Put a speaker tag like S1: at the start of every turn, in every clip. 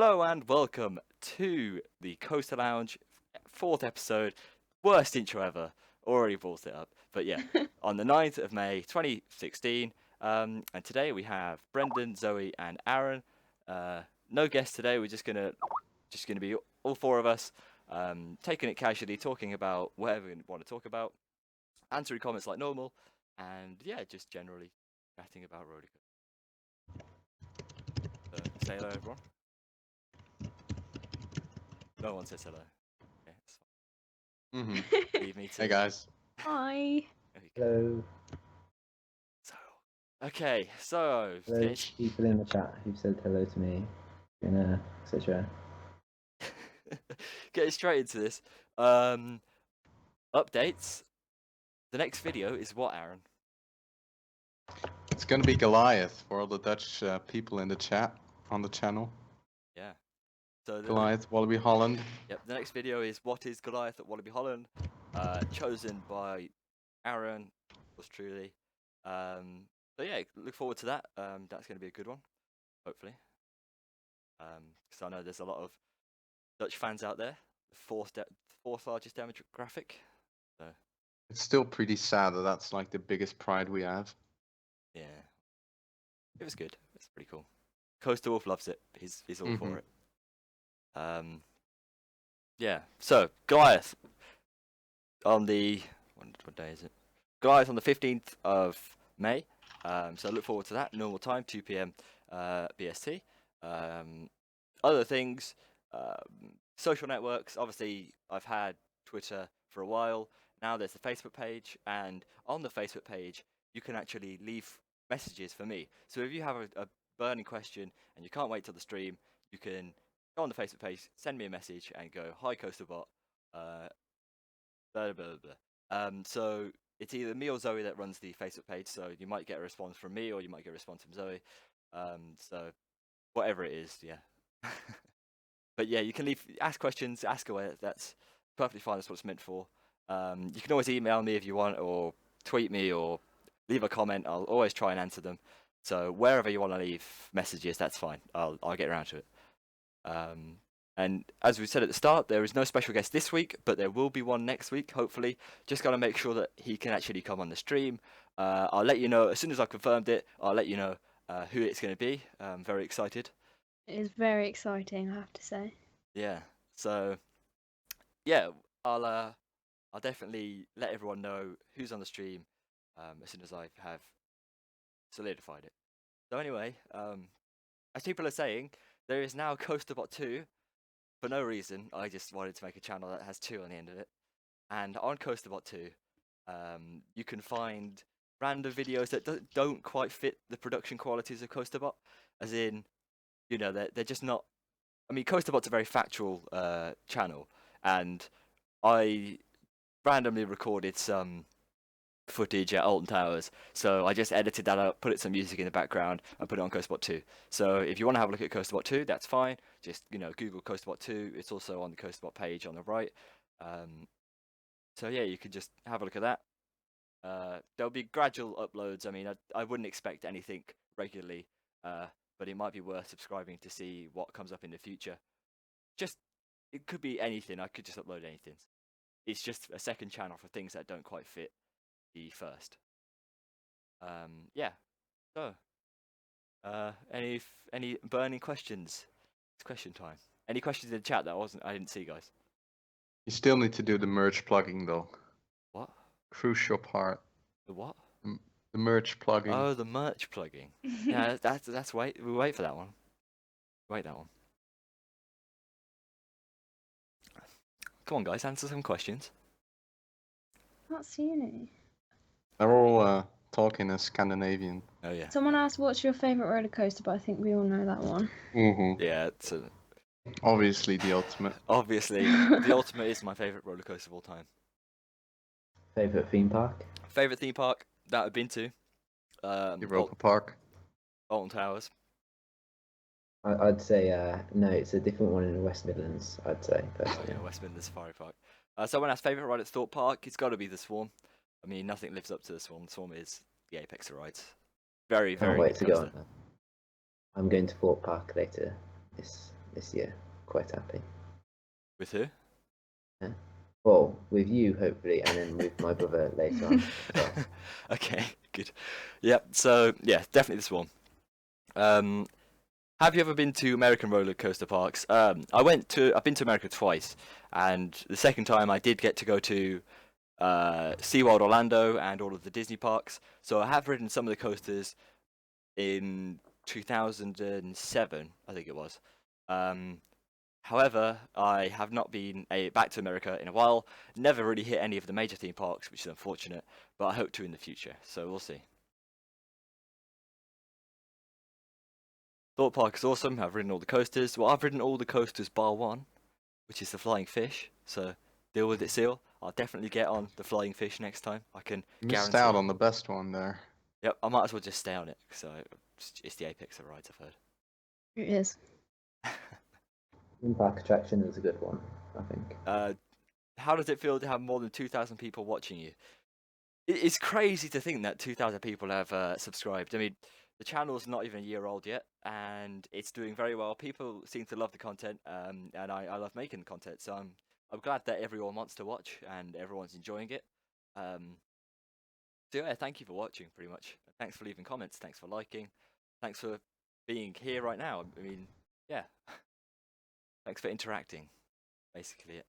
S1: Hello and welcome to the Coaster Lounge, fourth episode. Worst intro ever. Already brought it up. But yeah, on the 9th of May 2016. And today we have Brendan, Zoe, and Aaron. No guests today. We're just gonna be all four of us, taking it casually, talking about whatever we want to talk about, answering comments like normal, and yeah, just generally chatting about roller coasters. So say hello, everyone. No one says hello. Okay, it's fine. Leave me to.
S2: Hey guys.
S3: Hi.
S1: There we go.
S4: Hello,
S1: So
S4: hello, people in the chat who've said hello to me, etc.
S1: getting straight into this. Updates. The next video is what, Aaron?
S2: It's gonna be Goliath for all the Dutch people in the chat on the channel.
S1: Yeah. So
S2: Goliath, Wallaby Holland.
S1: Yep. The next video is what is Goliath at Wallaby Holland, chosen by Aaron, was truly. So yeah, look forward to that. That's going to be a good one, hopefully. Because I know there's a lot of Dutch fans out there. The fourth largest demographic. So
S2: It's still pretty sad that that's like the biggest pride we have.
S1: yeah, it was good. It's pretty cool. Coastal Wolf loves it. He's all for it. Yeah. So Goliath on the what day is it? Goliath on the 15th of May. So look forward to that. Normal time, 2 p.m. BST. Other things, social networks. Obviously, I've had Twitter for a while. Now there's the Facebook page, and on the Facebook page, you can actually leave messages for me. So if you have a burning question and you can't wait till the stream, you can go on the Facebook page, send me a message, and go, "Hi, CoastalBot." Blah blah blah. So it's either me or Zoe that runs the Facebook page. So you might get a response from me, or you might get a response from Zoe. So whatever it is, yeah. But yeah, you can ask questions, ask away. That's perfectly fine. That's what it's meant for. You can always email me if you want, or tweet me, or leave a comment. I'll always try and answer them. So wherever you want to leave messages, that's fine. I'll get around to it. And as we said at the start, there is no special guest this week, but there will be one next week, hopefully. Just got to make sure that he can actually come on the stream. I'll let you know as soon as I've confirmed it. I'll let you know who it's going to be. I'm very excited.
S3: It is very exciting, I have to say.
S1: Yeah. So, yeah, I'll definitely let everyone know who's on the stream as soon as I have solidified it. So anyway, as people are saying, there is now CoasterBot 2. For no reason, I just wanted to make a channel that has 2 on the end of it. And on CoasterBot 2, you can find random videos that don't quite fit the production qualities of CoasterBot. As in, they're just not. I mean, CoasterBot's a very factual channel, and I randomly recorded some footage at Alton Towers, so I just edited that up, put some music in the background, and put it on CoasterBot 2. So if you want to have a look at CoasterBot 2, that's fine. Just Google CoasterBot 2. It's also on the CoasterBot page on the right. So yeah, you can just have a look at that. There'll be gradual uploads. I mean, I wouldn't expect anything regularly, but it might be worth subscribing to see what comes up in the future. It could be anything. I could just upload anything. It's just a second channel for things that don't quite fit the first. Yeah. So, any burning questions? It's question time. Any questions in the chat that I didn't see, guys?
S2: You still need to do the merch plugging though.
S1: What?
S2: Crucial part.
S1: The what?
S2: The merch plugging.
S1: Oh, the merch plugging. Yeah, that's we'll wait for that one. Wait that one. Come on, guys, answer some questions.
S3: That's uni.
S2: They're all talking in Scandinavian.
S1: Oh yeah.
S3: Someone asked, what's your favourite roller coaster, but I think we all know that one.
S1: Yeah, it's
S2: obviously the ultimate.
S1: Obviously, the ultimate is my favourite roller coaster of all time.
S4: Favorite theme park?
S1: Favourite theme park that I've been to?
S2: Europa Park.
S1: Alton Towers.
S4: I'd say no, it's a different one in the West Midlands. I'd say.
S1: Oh yeah, West Midlands Safari Park. Someone asked favourite ride at Thorpe Park. It's got to be the Swarm. I mean, nothing lives up to the Swarm. The Swarm is the apex of rides. Very, very.
S4: Can't wait
S1: good
S4: to go
S1: coaster.
S4: on that. I'm going to Thorpe Park later this year. Quite happy.
S1: With who?
S4: Well, with you hopefully, and then with my brother later on as well.
S1: Okay, good. Yep. So yeah, definitely this one. Have you ever been to American roller coaster parks? I've been to America twice, and the second time I did get to go to SeaWorld Orlando and all of the Disney parks. So I have ridden some of the coasters in 2007, I think it was. However, I have not been back to America in a while. Never really hit any of the major theme parks, which is unfortunate, but I hope to in the future. So we'll see. Thought Park is awesome. I've ridden all the coasters. Well, I've ridden all the coasters bar one, which is the flying fish. So deal with it, Seal. I'll definitely get on the flying fish next time. I can
S2: Missed
S1: guarantee.
S2: out on the best one there.
S1: Yep, I might as well just stay on it. So it's the apex of rides, I've heard.
S3: It is.
S4: Theme park attraction is a good one, I think.
S1: How does it feel to have more than 2,000 people watching you? It's crazy to think that 2,000 people have subscribed. I mean, the channel's not even a year old yet, and it's doing very well. People seem to love the content, and I love making the content. So I'm glad that everyone wants to watch and everyone's enjoying it. So yeah, thank you for watching. Pretty much. Thanks for leaving comments. Thanks for liking. Thanks for being here right now. I mean, yeah. Thanks for interacting. Basically it.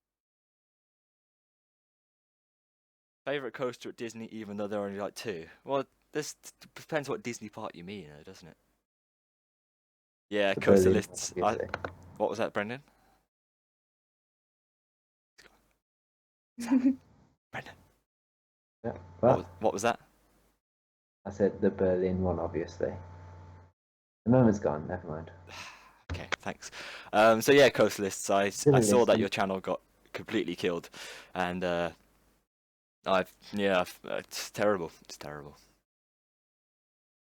S1: Favorite coaster at Disney, even though there are only like two. Well, this depends what Disney park you mean, doesn't it? Yeah,
S4: The
S1: coaster
S4: Berlin,
S1: lists.
S4: obviously.
S1: What was that, Brendan? Brendan.
S4: Yeah. Well,
S1: What was that?
S4: I said the Berlin one, obviously. The moment's gone. Never mind.
S1: Okay, thanks. So yeah, coaster lists. I saw that your channel got completely killed, and it's terrible. It's terrible.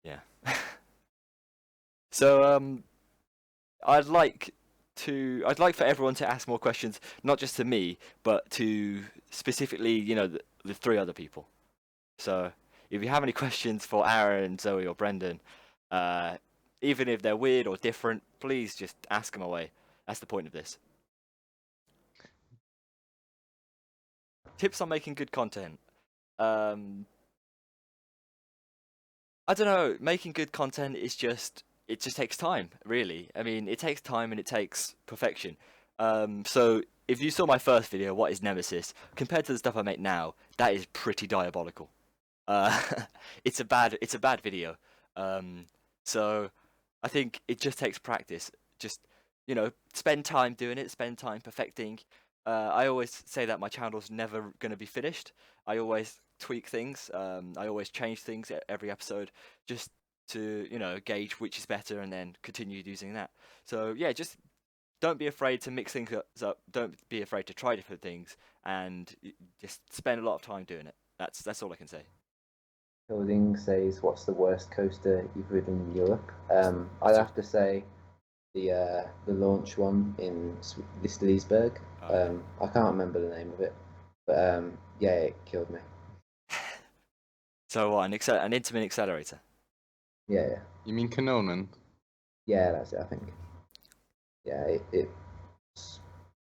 S1: Yeah. So I'd like for everyone to ask more questions, not just to me, but to specifically, the three other people. So if you have any questions for Aaron, Zoe, or Brendan, even if they're weird or different, please just ask them away. That's the point of this. Tips on making good content. I don't know. Making good content is it just takes time, really. I mean, it takes time and it takes perfection. So if you saw my first video, What is Nemesis, compared to the stuff I make now, that is pretty diabolical. It's a bad video. So I think it just takes practice. Just, spend time doing it, spend time perfecting. I always say that my channel's never going to be finished. I always tweak things. I always change things every episode just to, gauge which is better and then continue using that. So yeah, just don't be afraid to mix things up. Don't be afraid to try different things, and just spend a lot of time doing it. That's all I can say.
S4: Coding says, "What's the worst coaster you've ridden in Europe?" I'd have to say the launch one in Listerleesburg. I can't remember the name of it, but yeah, it killed me.
S1: So what? An Intamin accelerator.
S4: Yeah.
S2: You mean Kanonen?
S4: Yeah, that's it. I think. Yeah, it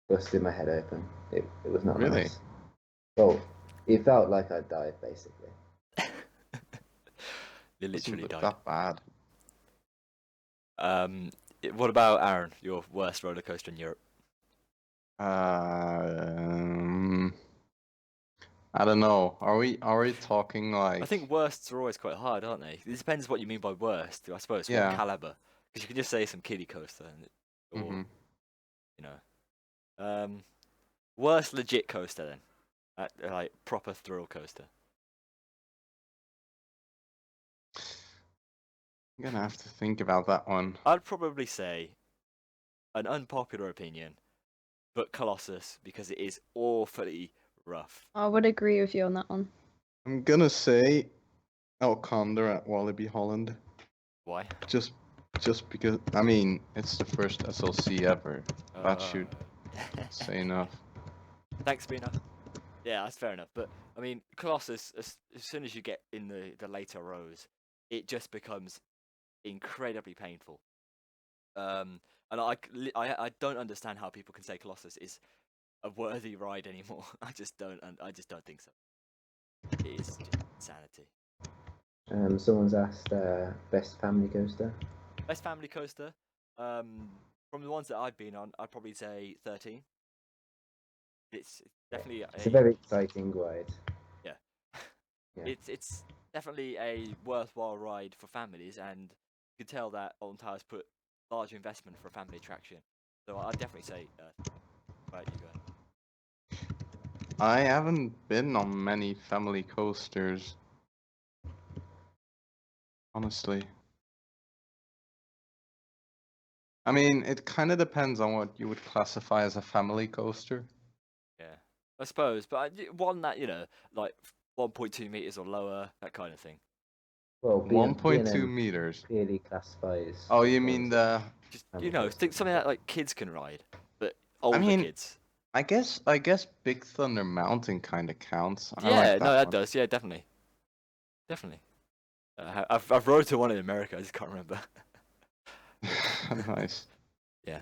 S4: busted my head open. It was not
S2: Really?
S4: nice. Well, it felt like I died basically.
S1: You literally
S2: Wasn't
S1: died.
S2: that bad.
S1: What about Aaron? Your worst roller coaster in Europe?
S2: I don't know. Are we talking like?
S1: I think worsts are always quite hard, aren't they? It depends what you mean by worst. I suppose.
S2: Yeah.
S1: What caliber? Because you can just say some kiddie coaster, or worst legit coaster then, like proper thrill coaster.
S2: I'm gonna have to think about that one.
S1: I'd probably say an unpopular opinion, but Colossus, because it is awfully rough.
S3: I would agree with you on that one.
S2: I'm gonna say El Condor at Wallaby Holland.
S1: Why?
S2: Just because, I mean, it's the first SLC ever. That should say enough.
S1: Thanks, Bina. Yeah, that's fair enough. But I mean, Colossus, as soon as you get in the later rows, it just becomes incredibly painful. And I don't understand how people can say Colossus is a worthy ride anymore. I just don't think so. It is just insanity.
S4: Someone's asked best family coaster.
S1: Best family coaster. From the ones that I've been on, I'd probably say 13. It's definitely
S4: It's a very exciting ride.
S1: Yeah.
S4: Yeah.
S1: It's definitely a worthwhile ride for families, and you can tell that Alton Towers put large investment for a family attraction. So I'd definitely say, right, you go.
S2: I haven't been on many family coasters, honestly. I mean, it kind of depends on what you would classify as a family coaster.
S1: Yeah, I suppose, but one that like 1.2 meters or lower, that kind of thing.
S4: Well,
S2: 1.2 meters.
S4: clearly classifies.
S2: Oh, you mean the?
S1: Just
S4: family
S1: think
S4: coaster.
S1: something that like kids can ride, but older
S2: mean,
S1: kids.
S2: I guess Big Thunder Mountain kind of counts. I
S1: Yeah,
S2: like
S1: no, that
S2: one.
S1: does. Yeah, definitely. I've rode to one in America. I just can't remember.
S2: Nice.
S1: Yeah.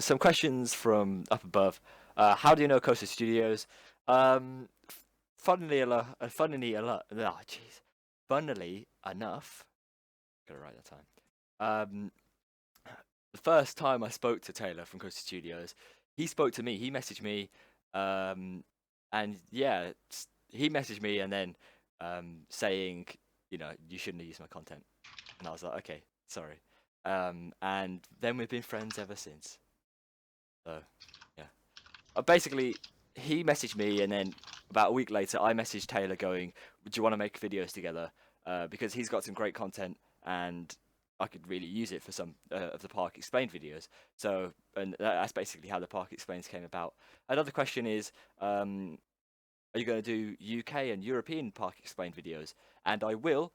S1: Some questions from up above. How do you know Coaster Studios? Funnily enough, gotta write that time. The first time I spoke to Taylor from Coaster Studios, he spoke to me. He messaged me, and yeah, he messaged me and then saying, you shouldn't have used my content, and I was like, okay, sorry. And then we've been friends ever since. So, yeah. Basically, he messaged me, and then about a week later, I messaged Taylor going, "Do you want to make videos together?" Because he's got some great content, and I could really use it for some of the Park Explained videos. So, and that's basically how the Park Explains came about. Another question is, are you going to do UK and European Park Explained videos? And I will.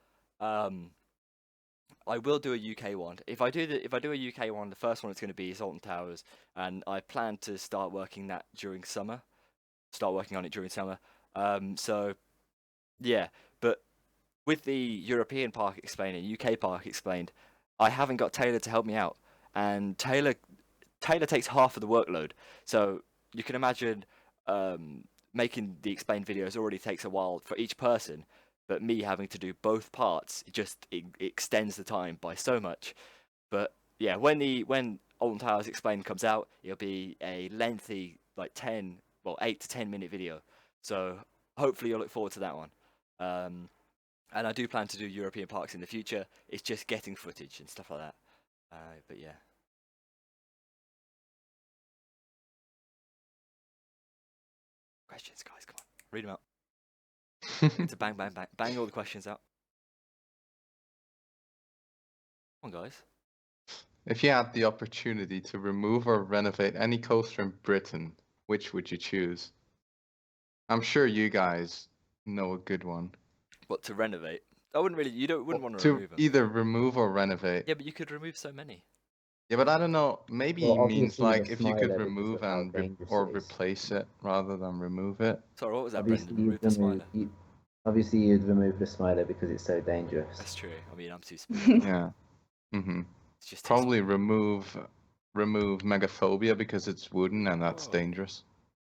S1: I will do a UK one. If I do a UK one, the first one it's going to be Alton Towers, and I plan to start working on it during summer. So yeah, but with the European Park Explained and UK Park Explained, I haven't got Taylor to help me out, and Taylor takes half of the workload. So you can imagine making the explained videos already takes a while for each person, but me having to do both parts, it extends the time by so much. But yeah, when Alton Towers Explained comes out, it'll be a lengthy, like 8 to 10 minute video. So hopefully you'll look forward to that one. And I do plan to do European parks in the future. It's just getting footage and stuff like that. But yeah. Questions, guys, come on, read them out. To bang all the questions out. Come on, guys.
S2: If you had the opportunity to remove or renovate any coaster in Britain, which would you choose? I'm sure you guys know a good one.
S1: What, to renovate? I wouldn't really. Wouldn't want to
S2: To
S1: remove them.
S2: either remove or renovate.
S1: Yeah, but you could remove so many.
S2: Yeah, but I don't know. Maybe
S4: Well,
S2: he means
S4: obviously the
S2: like if you could
S4: Smiler because
S2: remove
S4: of how
S2: and
S4: dangerous
S2: or
S4: it is.
S2: replace it rather than remove it.
S1: Sorry, what was that,
S4: Obviously,
S1: Brendan? Remove the Smiler.
S4: Obviously, you'd remove the Smiler because it's so dangerous.
S1: That's true. I mean, I'm too small.
S2: Yeah. Mhm.
S1: It's just too
S2: Probably
S1: small.
S2: remove Megaphobia because it's wooden and that's
S1: Oh.
S2: dangerous.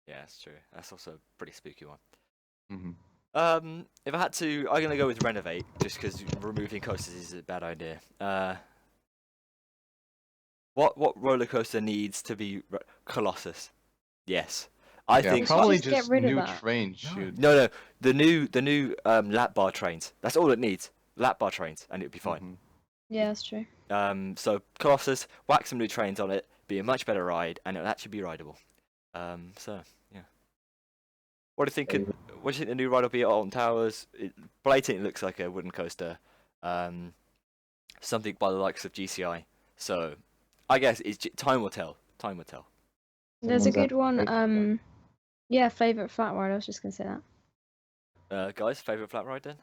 S1: Yeah, that's true. That's also a pretty spooky one.
S2: Mhm.
S1: If I had to, I'm gonna go with renovate, just because removing coasters is a bad idea. What roller coaster needs to be Colossus? Yes, I
S2: Yeah,
S1: think.
S2: probably
S3: just get
S2: just
S3: rid of
S2: new
S3: that.
S2: trains should.
S1: No, the new lap bar trains. That's all it needs. Lap bar trains, and it'd be fine.
S2: Mhm.
S3: Yeah, that's true.
S1: So Colossus, whack some new trains on it, be a much better ride, and it'll actually be rideable. So yeah. What do you think? What do you think the new ride will be at Alton Towers? It blatantly looks like a wooden coaster, something by the likes of GCI. So I guess time will tell. Time will tell.
S3: There's a
S4: Someone's
S3: good
S4: asked
S3: one.
S4: favorite
S3: Yeah, favorite flat ride. I was just gonna say that.
S1: Guys, favorite flat ride then?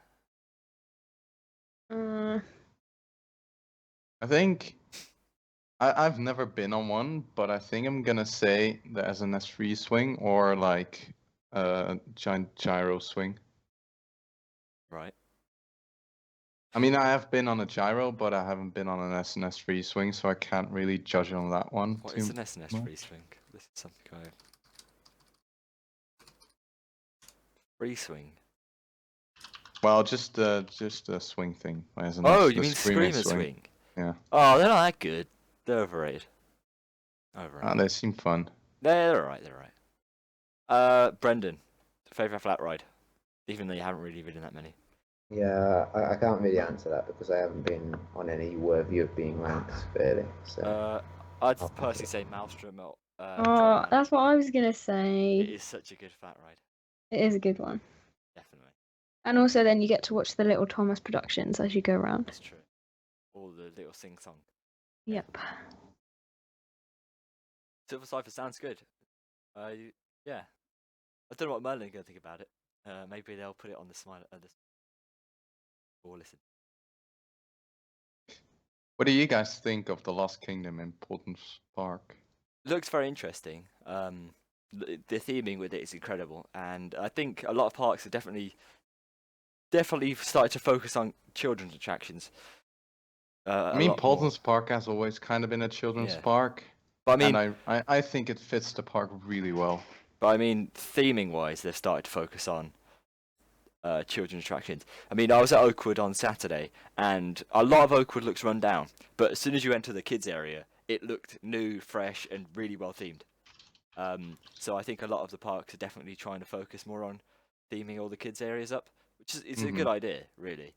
S2: I think I've never been on one, but I think I'm gonna say the SNS3 swing or like a giant gyro swing.
S1: Right.
S2: I mean, I have been on a gyro, but I haven't been on an SNS free swing, so I can't really judge on that one
S1: What
S2: too
S1: is an SNS
S2: much.
S1: free swing? This is something I. Free swing.
S2: Well, just a swing thing. As in
S1: Oh,
S2: the
S1: you mean
S2: screaming
S1: screamer swing?
S2: Yeah.
S1: Oh, they're not that good. They're overrated.
S2: Ah,
S1: Overrated.
S2: they seem fun.
S1: They're alright. They're alright. Brendan, favorite flat ride, even though you haven't really ridden that many.
S4: Yeah, I can't really answer that because I haven't been on any worthy of being ranked really. So
S1: I'd
S4: I'll pass
S1: personally
S4: it.
S1: say Maelstrom.
S3: Oh, that's what I was gonna
S1: It
S3: say.
S1: is such a good flat ride.
S3: It is a good one.
S1: Definitely.
S3: And also, then you get to watch the little Thomas productions as you go around.
S1: That's true. All the little sing song.
S3: Yep.
S1: Silver Cipher sounds good. Yeah. I don't know what Merlin are gonna think about it. Maybe they'll put it on the smile. Or listen.
S2: What do you guys think of the Lost Kingdom in Portland's Park?
S1: Looks very interesting. The theming with it is incredible, and I think a lot of parks are definitely started to focus on children's attractions.
S2: I
S1: A
S2: mean,
S1: lot more.
S2: Portland's Park has always kind of been a children's
S1: Yeah.
S2: park,
S1: But I mean,
S2: and I think it fits the park really well.
S1: theming wise, they've started to focus on children's attractions. I mean, I was at Oakwood on Saturday, and a lot of Oakwood looks run down. But as soon as you enter the kids area, it looked new, fresh, and really well themed. So I think a lot of the parks are definitely trying to focus more on theming all the kids areas up, which is a good idea, really.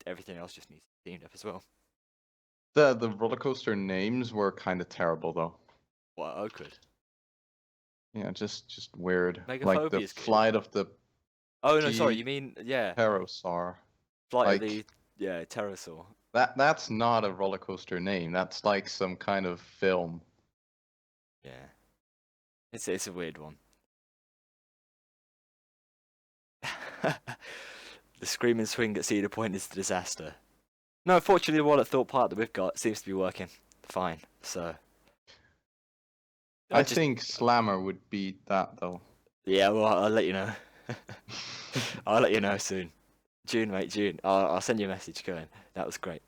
S1: Everything else just needs to be themed up as well.
S2: The roller coaster names were kind of terrible though.
S1: What, Oakwood?
S2: Yeah, just weird. Like the
S1: Megaphobia's good.
S2: flight of the
S1: Oh no, sorry, you mean
S2: pterosaur.
S1: Flight
S2: like-
S1: of the pterosaur.
S2: That's not a roller coaster name. That's like some kind of film.
S1: Yeah, it's a weird one. The screaming swing at Cedar Point is a disaster. No, fortunately, the one at Thorpe Park that we've got seems to be working fine. So
S2: I think Slammer would beat that though.
S1: Yeah, well, I'll let you know. I'll let you know soon. June, mate, June. I'll send you a message going. That was great.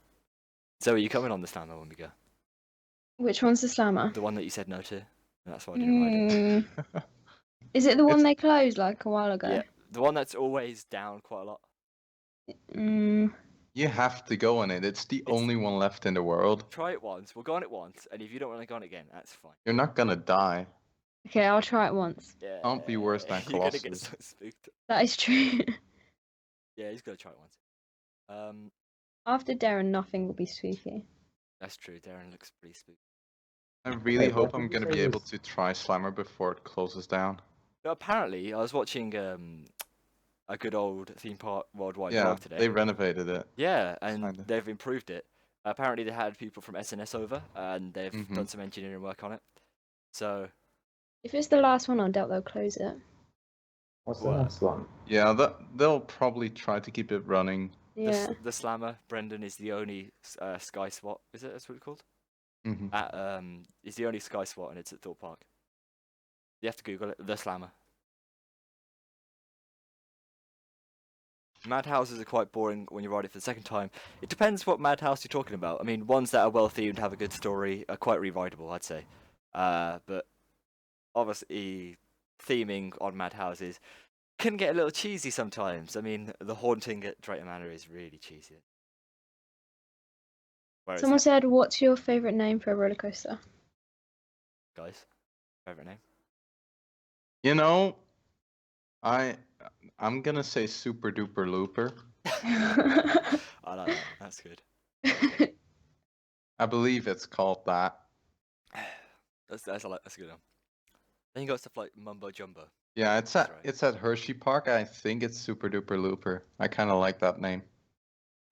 S1: So are you coming on the Slammer when we go?
S3: Which one's the slammer?
S1: The one that you said no to? That's why I didn't ride it.
S3: Is it the one they closed like a while ago?
S1: Yeah, the one that's always down quite a lot.
S2: You have to go on it. It's the only one left in the world.
S1: Try it once. We'll go on it once, and if you don't want to go on it again, that's fine.
S2: You're not gonna die.
S3: Okay, I'll try it once.
S1: Yeah.
S2: Can't be worse than
S1: You're gonna get
S2: Colossus.
S1: so spooked.
S3: That is true.
S1: Yeah, he's gonna try it once.
S3: After Darren, nothing will be spooky.
S1: That's true. Darren looks pretty spooky.
S2: I really
S4: Wait, what
S2: hope I'm
S4: did you
S2: gonna
S4: say
S2: be able
S4: was-
S2: to try Slammer before it closes down.
S1: But apparently, I was watching a good old theme park worldwide
S2: Yeah,
S1: vlog today.
S2: they renovated it.
S1: Yeah, and
S2: Kinda.
S1: they've improved it. Apparently, they had people from SNS over, and they've
S2: Mhm.
S1: done some engineering work on it. So
S3: If it's the last one, I doubt they'll close it.
S4: What's the
S1: What?
S4: last one?
S2: Yeah, they'll probably try to keep it running.
S3: Yeah.
S1: the Slammer, Brendan, is the only Sky SWAT. Is it? That's what it's called.
S2: Hmm
S1: Is the only Sky SWAT, and it's at Thorpe Park. You have to Google it. The Slammer. Madhouses are quite boring when you ride it for the second time. It depends what madhouse you're talking about. I mean, ones that are well themed, have a good story, are quite re-rideable, I'd say. But obviously, theming on madhouses can get a little cheesy sometimes. I mean, the haunting at Drayton Manor is really cheesy. Whereas,
S3: Someone said, "What's your favourite name for a roller coaster?"
S1: guys, favorite name?
S2: You know, I'm gonna say Super Duper Looper.
S1: I like that. That's good.
S2: I believe it's called that.
S1: That's a good one. Then you got stuff like Mumbo Jumbo.
S2: Yeah, it's
S1: That's
S2: at
S1: right.
S2: it's at Hershey Park. I think it's Super Duper Looper. I kind of like that name.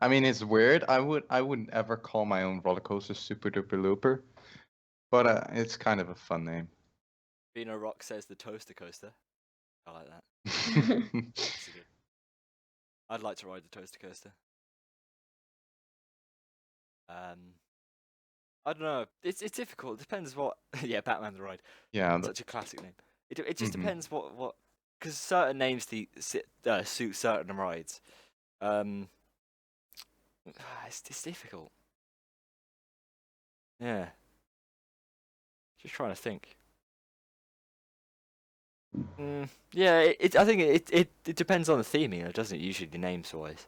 S2: I mean, it's weird. I wouldn't ever call my own roller coaster Super Duper Looper, but it's kind of a fun name.
S1: Vino Rock says the Toaster Coaster. I like that. That's good. I'd like to ride the Toaster Coaster. I don't know. It's difficult. It depends what. Yeah, Batman the Ride.
S2: Yeah,
S1: Such a classic name. It just
S2: Mhm.
S1: depends what because certain names suit certain rides. It's difficult. Yeah. Just trying to think. Yeah, I think it depends on the theming, doesn't it? Usually the names wise.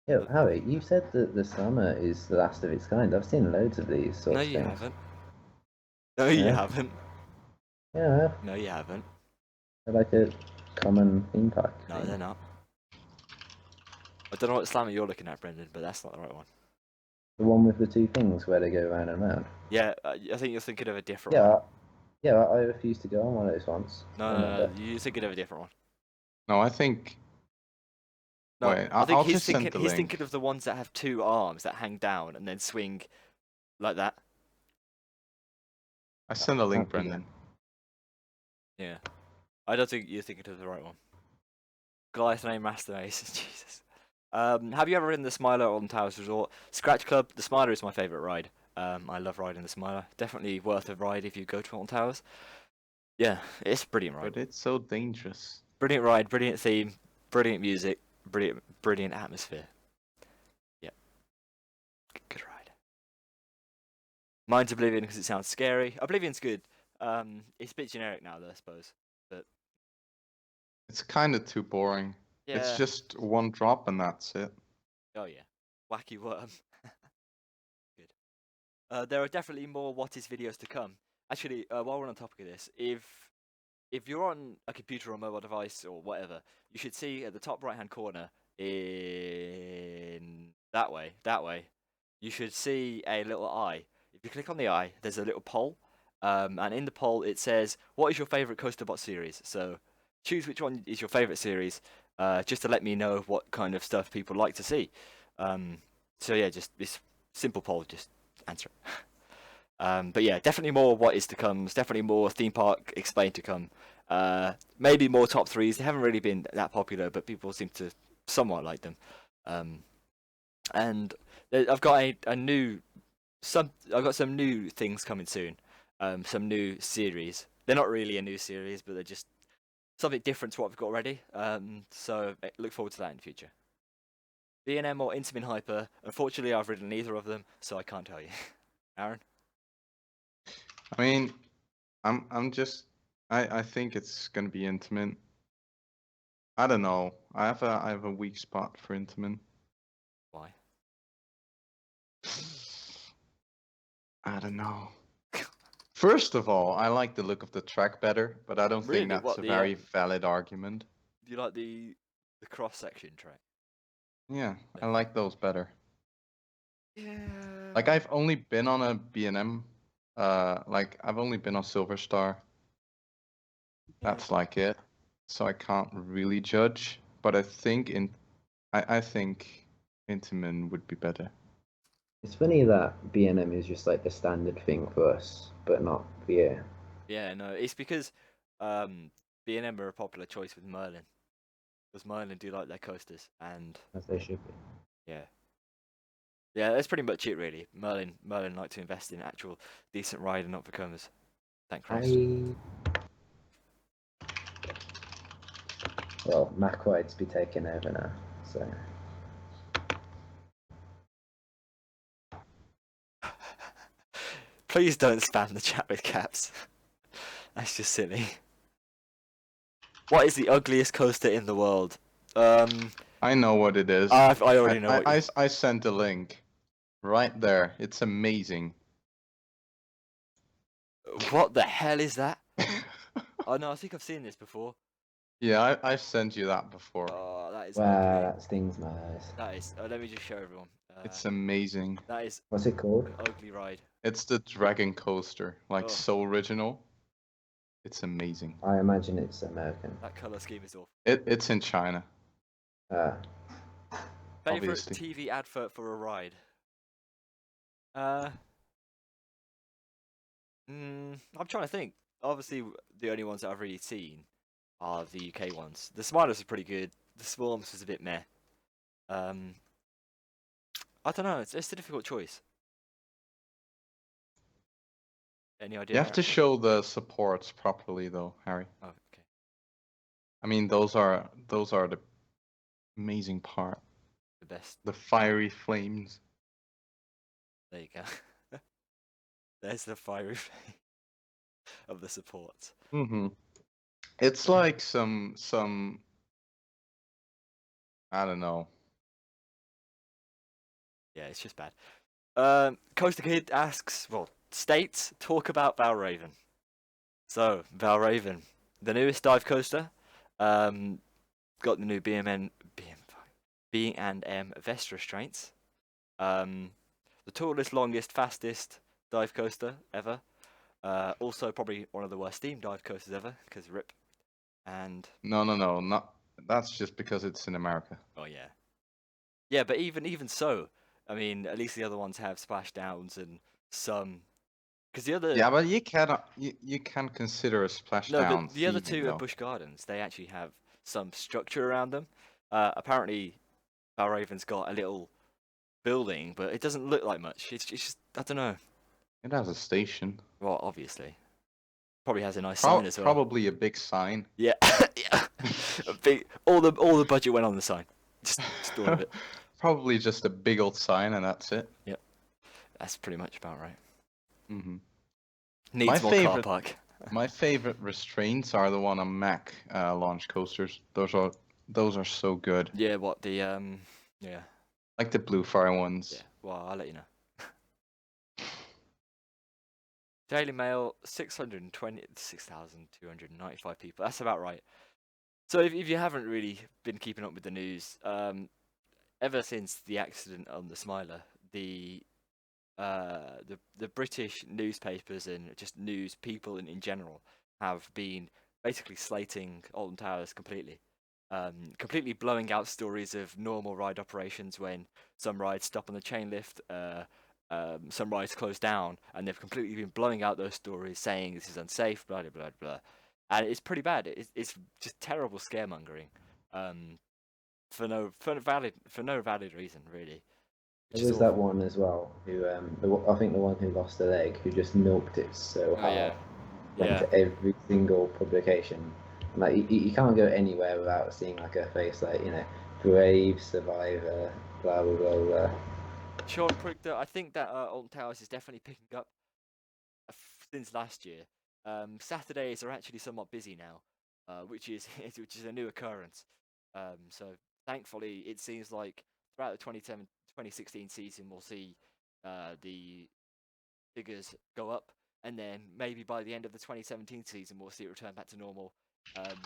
S4: Yeah, Harry, you said that the summer is the last of its kind. I've seen loads of these sorts
S1: No,
S4: of
S1: you
S4: things.
S1: haven't. No, you
S4: Yeah.
S1: haven't.
S4: Yeah, I have.
S1: No, you haven't.
S4: They're like a common theme park
S1: No,
S4: thing.
S1: they're not. I don't know what slammer you're looking at, Brendan, but that's not the right one.
S4: The one with the two things where they go round and round.
S1: Yeah, I think you're thinking of a different
S4: Yeah,
S1: one.
S4: I refused to go on one of those once.
S1: No,
S4: Remember?
S1: you're thinking of a different one.
S2: No, I think.
S1: No,
S2: Wait,
S1: I think
S2: I'll
S1: he's
S2: just send the
S1: he's
S2: link.
S1: thinking of the ones that have two arms that hang down and then swing like that.
S2: I send a link,
S4: Can't be
S2: Brendan.
S1: Yeah. I don't think you're thinking of the right one. Goliath name Master Ace. Jesus. Have you ever ridden the Smiler at Alton Towers Resort? Scratch Club, the Smiler is my favourite ride. I love riding the Smiler. Definitely worth a ride if you go to Alton Towers. Yeah, it's a brilliant ride.
S2: But it's so dangerous.
S1: Brilliant ride, brilliant theme, brilliant music, brilliant atmosphere. Yeah. Good ride. Mine's Oblivion because it sounds scary. Oblivion's good. It's a bit generic now though, I suppose. But
S2: It's kind of too boring.
S1: yeah.
S2: It's just one drop and that's it.
S1: Oh yeah. Wacky worm. Good. There are definitely more What Is videos to come. Actually, while we're on topic of this, if you're on a computer or mobile device or whatever, you should see at the top right hand corner in that way, you should see a little eye. If you click on the eye, there's a little poll. And in the poll it says, what is your favourite CoasterBot series? So choose which one is your favourite series, just to let me know what kind of stuff people like to see. So yeah, just this simple poll, just answer it. But yeah, definitely more what is to come. Definitely more theme park explained to come. Maybe more top threes. They haven't really been that popular, but people seem to somewhat like them. And I've got I've got some new things coming soon. Some new series. They're not really a new series, but they're just something different to what we've got already. So look forward to that in the future. B&M or Intamin Hyper. Unfortunately, I've ridden neither of them, so I can't tell you. Aaron?
S2: I mean, I think it's gonna be Intamin. I don't know. I have a weak spot for Intamin.
S1: Why?
S2: I don't know. First of all, I like the look of the track better, but I don't
S1: Really?
S2: think that's
S1: What,
S2: a
S1: the,
S2: very valid argument.
S1: Do you like the cross section track?
S2: Yeah, I like those better.
S1: Yeah.
S2: Like I've only been on a B&M, like I've only been on Silver Star. That's like it. So I can't really judge, but I think I think Intamin would be better.
S4: It's funny that B&M is just like the standard thing for us, but not VA.
S1: Yeah, no, it's because B&M are a popular choice with Merlin. Because Merlin do like their coasters, and
S4: As they should be.
S1: yeah. Yeah, that's pretty much it really. Merlin like to invest in actual decent ride and not becomers. Thank Christ.
S4: Well, Macwide's be taking over now, so.
S1: Please don't spam the chat with caps. That's just silly. What is the ugliest coaster in the world?
S2: I know what it is.
S1: I already know.
S2: I sent a link right there. It's amazing.
S1: What the hell is that? Oh no, I think I've seen this before.
S2: Yeah, I've sent you that before.
S1: Oh, that is
S4: Wow,
S1: ugly.
S4: that stings my eyes.
S1: That is. Let me just show everyone.
S2: It's amazing.
S1: That is
S4: What's it called?
S1: an ugly ride.
S2: It's the Dragon Coaster, like
S1: Oh.
S2: so original. It's amazing.
S4: I imagine it's American.
S1: That color scheme is awful.
S2: It's in China.
S1: Favorite
S2: Obviously.
S1: TV advert for a ride? I'm trying to think. Obviously, the only ones that I've really seen are the UK ones. The Smilers are pretty good. The Swarms was a bit meh. I don't know. It's a difficult choice. Any idea?
S2: You have to show the supports properly, though, Harry.
S1: Oh, okay.
S2: I mean, those are the amazing part.
S1: The best.
S2: The fiery flames.
S1: There you go. There's the fiery flame of the support.
S2: Mm-hmm. It's like some I don't know.
S1: Yeah, it's just bad. Coaster Kid asks, well, states, talk about Valraven. So, Valraven, the newest dive coaster, got the new B&M vest restraints. The tallest, longest, fastest dive coaster ever. Also, probably one of the worst themed dive coasters ever, because RIP. And
S2: No, not. That's just because it's in America.
S1: oh yeah, yeah. But even so, I mean, at least the other ones have splashdowns and some. Because the other
S2: Yeah, but you cannot. You can consider a
S1: no, but
S2: splashdown
S1: the other
S2: theming
S1: two at
S2: though.
S1: Busch Gardens, they actually have some structure around them. Apparently, Valraven's got a little building, but it doesn't look like much. It's just I don't know.
S2: It has a station.
S1: Well, obviously, probably has a nice sign as well.
S2: Probably a big sign.
S1: Yeah, yeah. A big. All the budget went on the sign. Just all of it.
S2: Probably just a big old sign, and that's it.
S1: Yep, that's pretty much about right.
S2: Mm-hmm.
S1: Needs
S2: My
S1: more
S2: favorite-
S1: car park.
S2: My favorite restraints are the one on Mac launch coasters. Those are so good.
S1: Yeah, what the yeah,
S2: Like the blue fire ones.
S1: yeah. Well, I'll let you know. Daily Mail, 6,295 people. That's about right. So if you haven't really been keeping up with the news, ever since the accident on the Smiler, the British newspapers and just news people in general have been basically slating Alton Towers completely. Completely blowing out stories of normal ride operations when some rides stop on the chain lift, some rides close down, and they've completely been blowing out those stories, saying this is unsafe, blah blah blah blah, and it's pretty bad. It's just terrible scaremongering, for no valid reason really.
S4: There was that one as well, who I think the one who lost a leg, who just milked it so
S1: Oh,
S4: hard,
S1: yeah.
S4: went
S1: Yeah.
S4: to every single publication. And, like you can't go anywhere without seeing like a face like brave survivor, blah blah blah blah.
S1: Sean Prickter, I think that Alton Towers is definitely picking up since last year. Saturdays are actually somewhat busy now, which is a new occurrence. So thankfully, it seems like throughout the 2016 season, we'll see the figures go up, and then maybe by the end of the 2017 season, we'll see it return back to normal,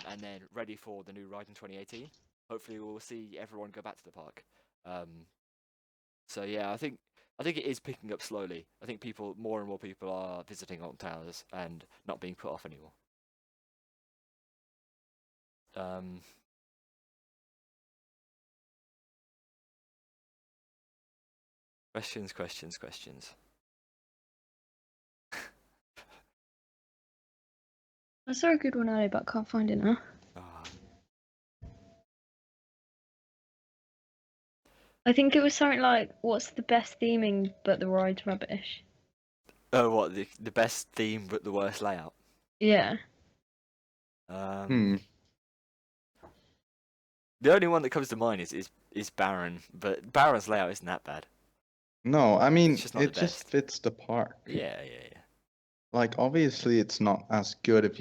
S1: and then ready for the new ride in 2018. Hopefully, we'll see everyone go back to the park. So yeah, I think it is picking up slowly. I think more and more people are visiting Alton Towers and not being put off anymore. Questions.
S3: I saw a good one earlier, but I can't find it now.
S1: Ah,
S3: I think it was something like, "What's the best theming, but the ride's rubbish?"
S1: oh, what the best theme but the worst layout?
S3: Yeah.
S2: Hmm.
S1: The only one that comes to mind is Baron, but Baron's layout isn't that bad.
S2: No, I mean
S1: It's just not
S2: it
S1: the
S2: just
S1: best.
S2: fits the park.
S1: Yeah.
S2: Like obviously it's not as good if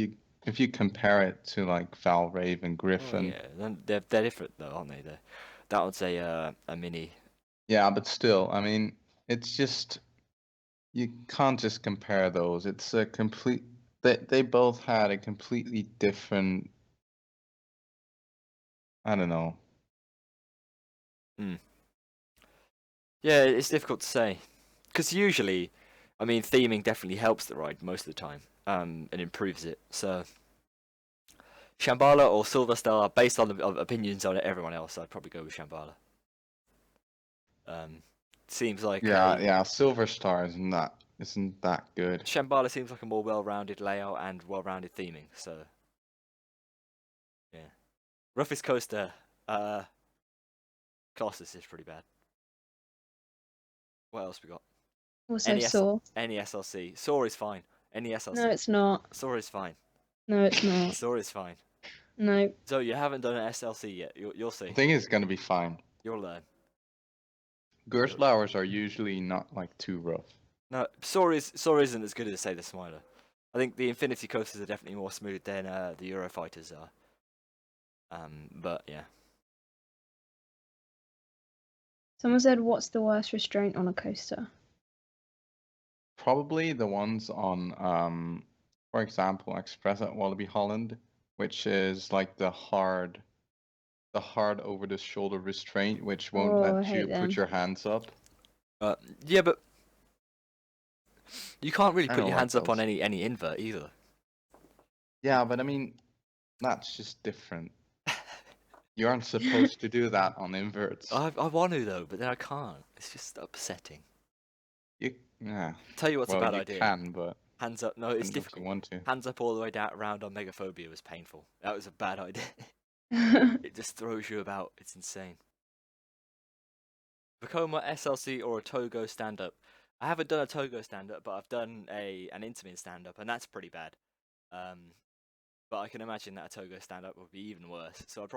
S2: you compare it to like Valrave and
S1: Oh,
S2: Griffin.
S1: yeah, they're different though, aren't they? That one's a mini.
S2: Yeah, but still, I mean, it's just you can't just compare those. It's a complete. They both had a completely different. I don't know.
S1: Yeah, it's difficult to say, because usually, I mean, theming definitely helps the ride most of the time, and improves it. So, Shambhala or Silver Star, based on the opinions on everyone else, I'd probably go with Shambhala. Seems like
S2: Yeah. Silver Star isn't that good.
S1: Shambhala seems like a more well-rounded layout and well-rounded theming. So, yeah, roughest coaster, Colossus is pretty bad. What else we got?
S3: Also
S1: NES
S3: Saw.
S1: Any SLC. Saw is fine. Any SLC.
S3: No, it's not.
S1: Saw is fine.
S3: No, it's not.
S1: Saw is fine.
S3: No.
S1: So you haven't done an SLC yet. You'll see.
S2: I think it's gonna be fine.
S1: You'll learn.
S2: Gerslauers are usually not like too rough.
S1: No, Saw isn't as good as say the Smiler. I think the Infinity Coasters are definitely more smooth than the Eurofighters are. But yeah.
S3: Someone said, "What's the worst restraint on a coaster?"
S2: Probably the ones on, for example, Express at Wallaby Holland, which is like the hard over the shoulder restraint, which won't
S3: Oh, I
S2: let you
S3: hate them.
S2: put your hands up.
S1: Yeah, but you can't really
S2: I
S1: put
S2: don't
S1: your
S2: like
S1: hands up on
S2: those.
S1: any invert either.
S2: Yeah, but I mean, that's just different. You aren't supposed to do that on inverts.
S1: I want to though, but then I can't. It's just upsetting.
S2: Yeah.
S1: Tell you what's a
S2: Well,
S1: bad
S2: you
S1: idea.
S2: can, but
S1: Hands up. No, it's
S2: depends if you
S1: difficult.
S2: want to.
S1: Hands up all the way down around on Megaphobia was painful. That was a bad idea. It just throws you about. It's insane. Vekoma, SLC, or a Togo stand-up. I haven't done a Togo stand-up, but I've done an Intamin stand-up, and that's pretty bad. But I can imagine that a Togo stand-up would be even worse. So I'd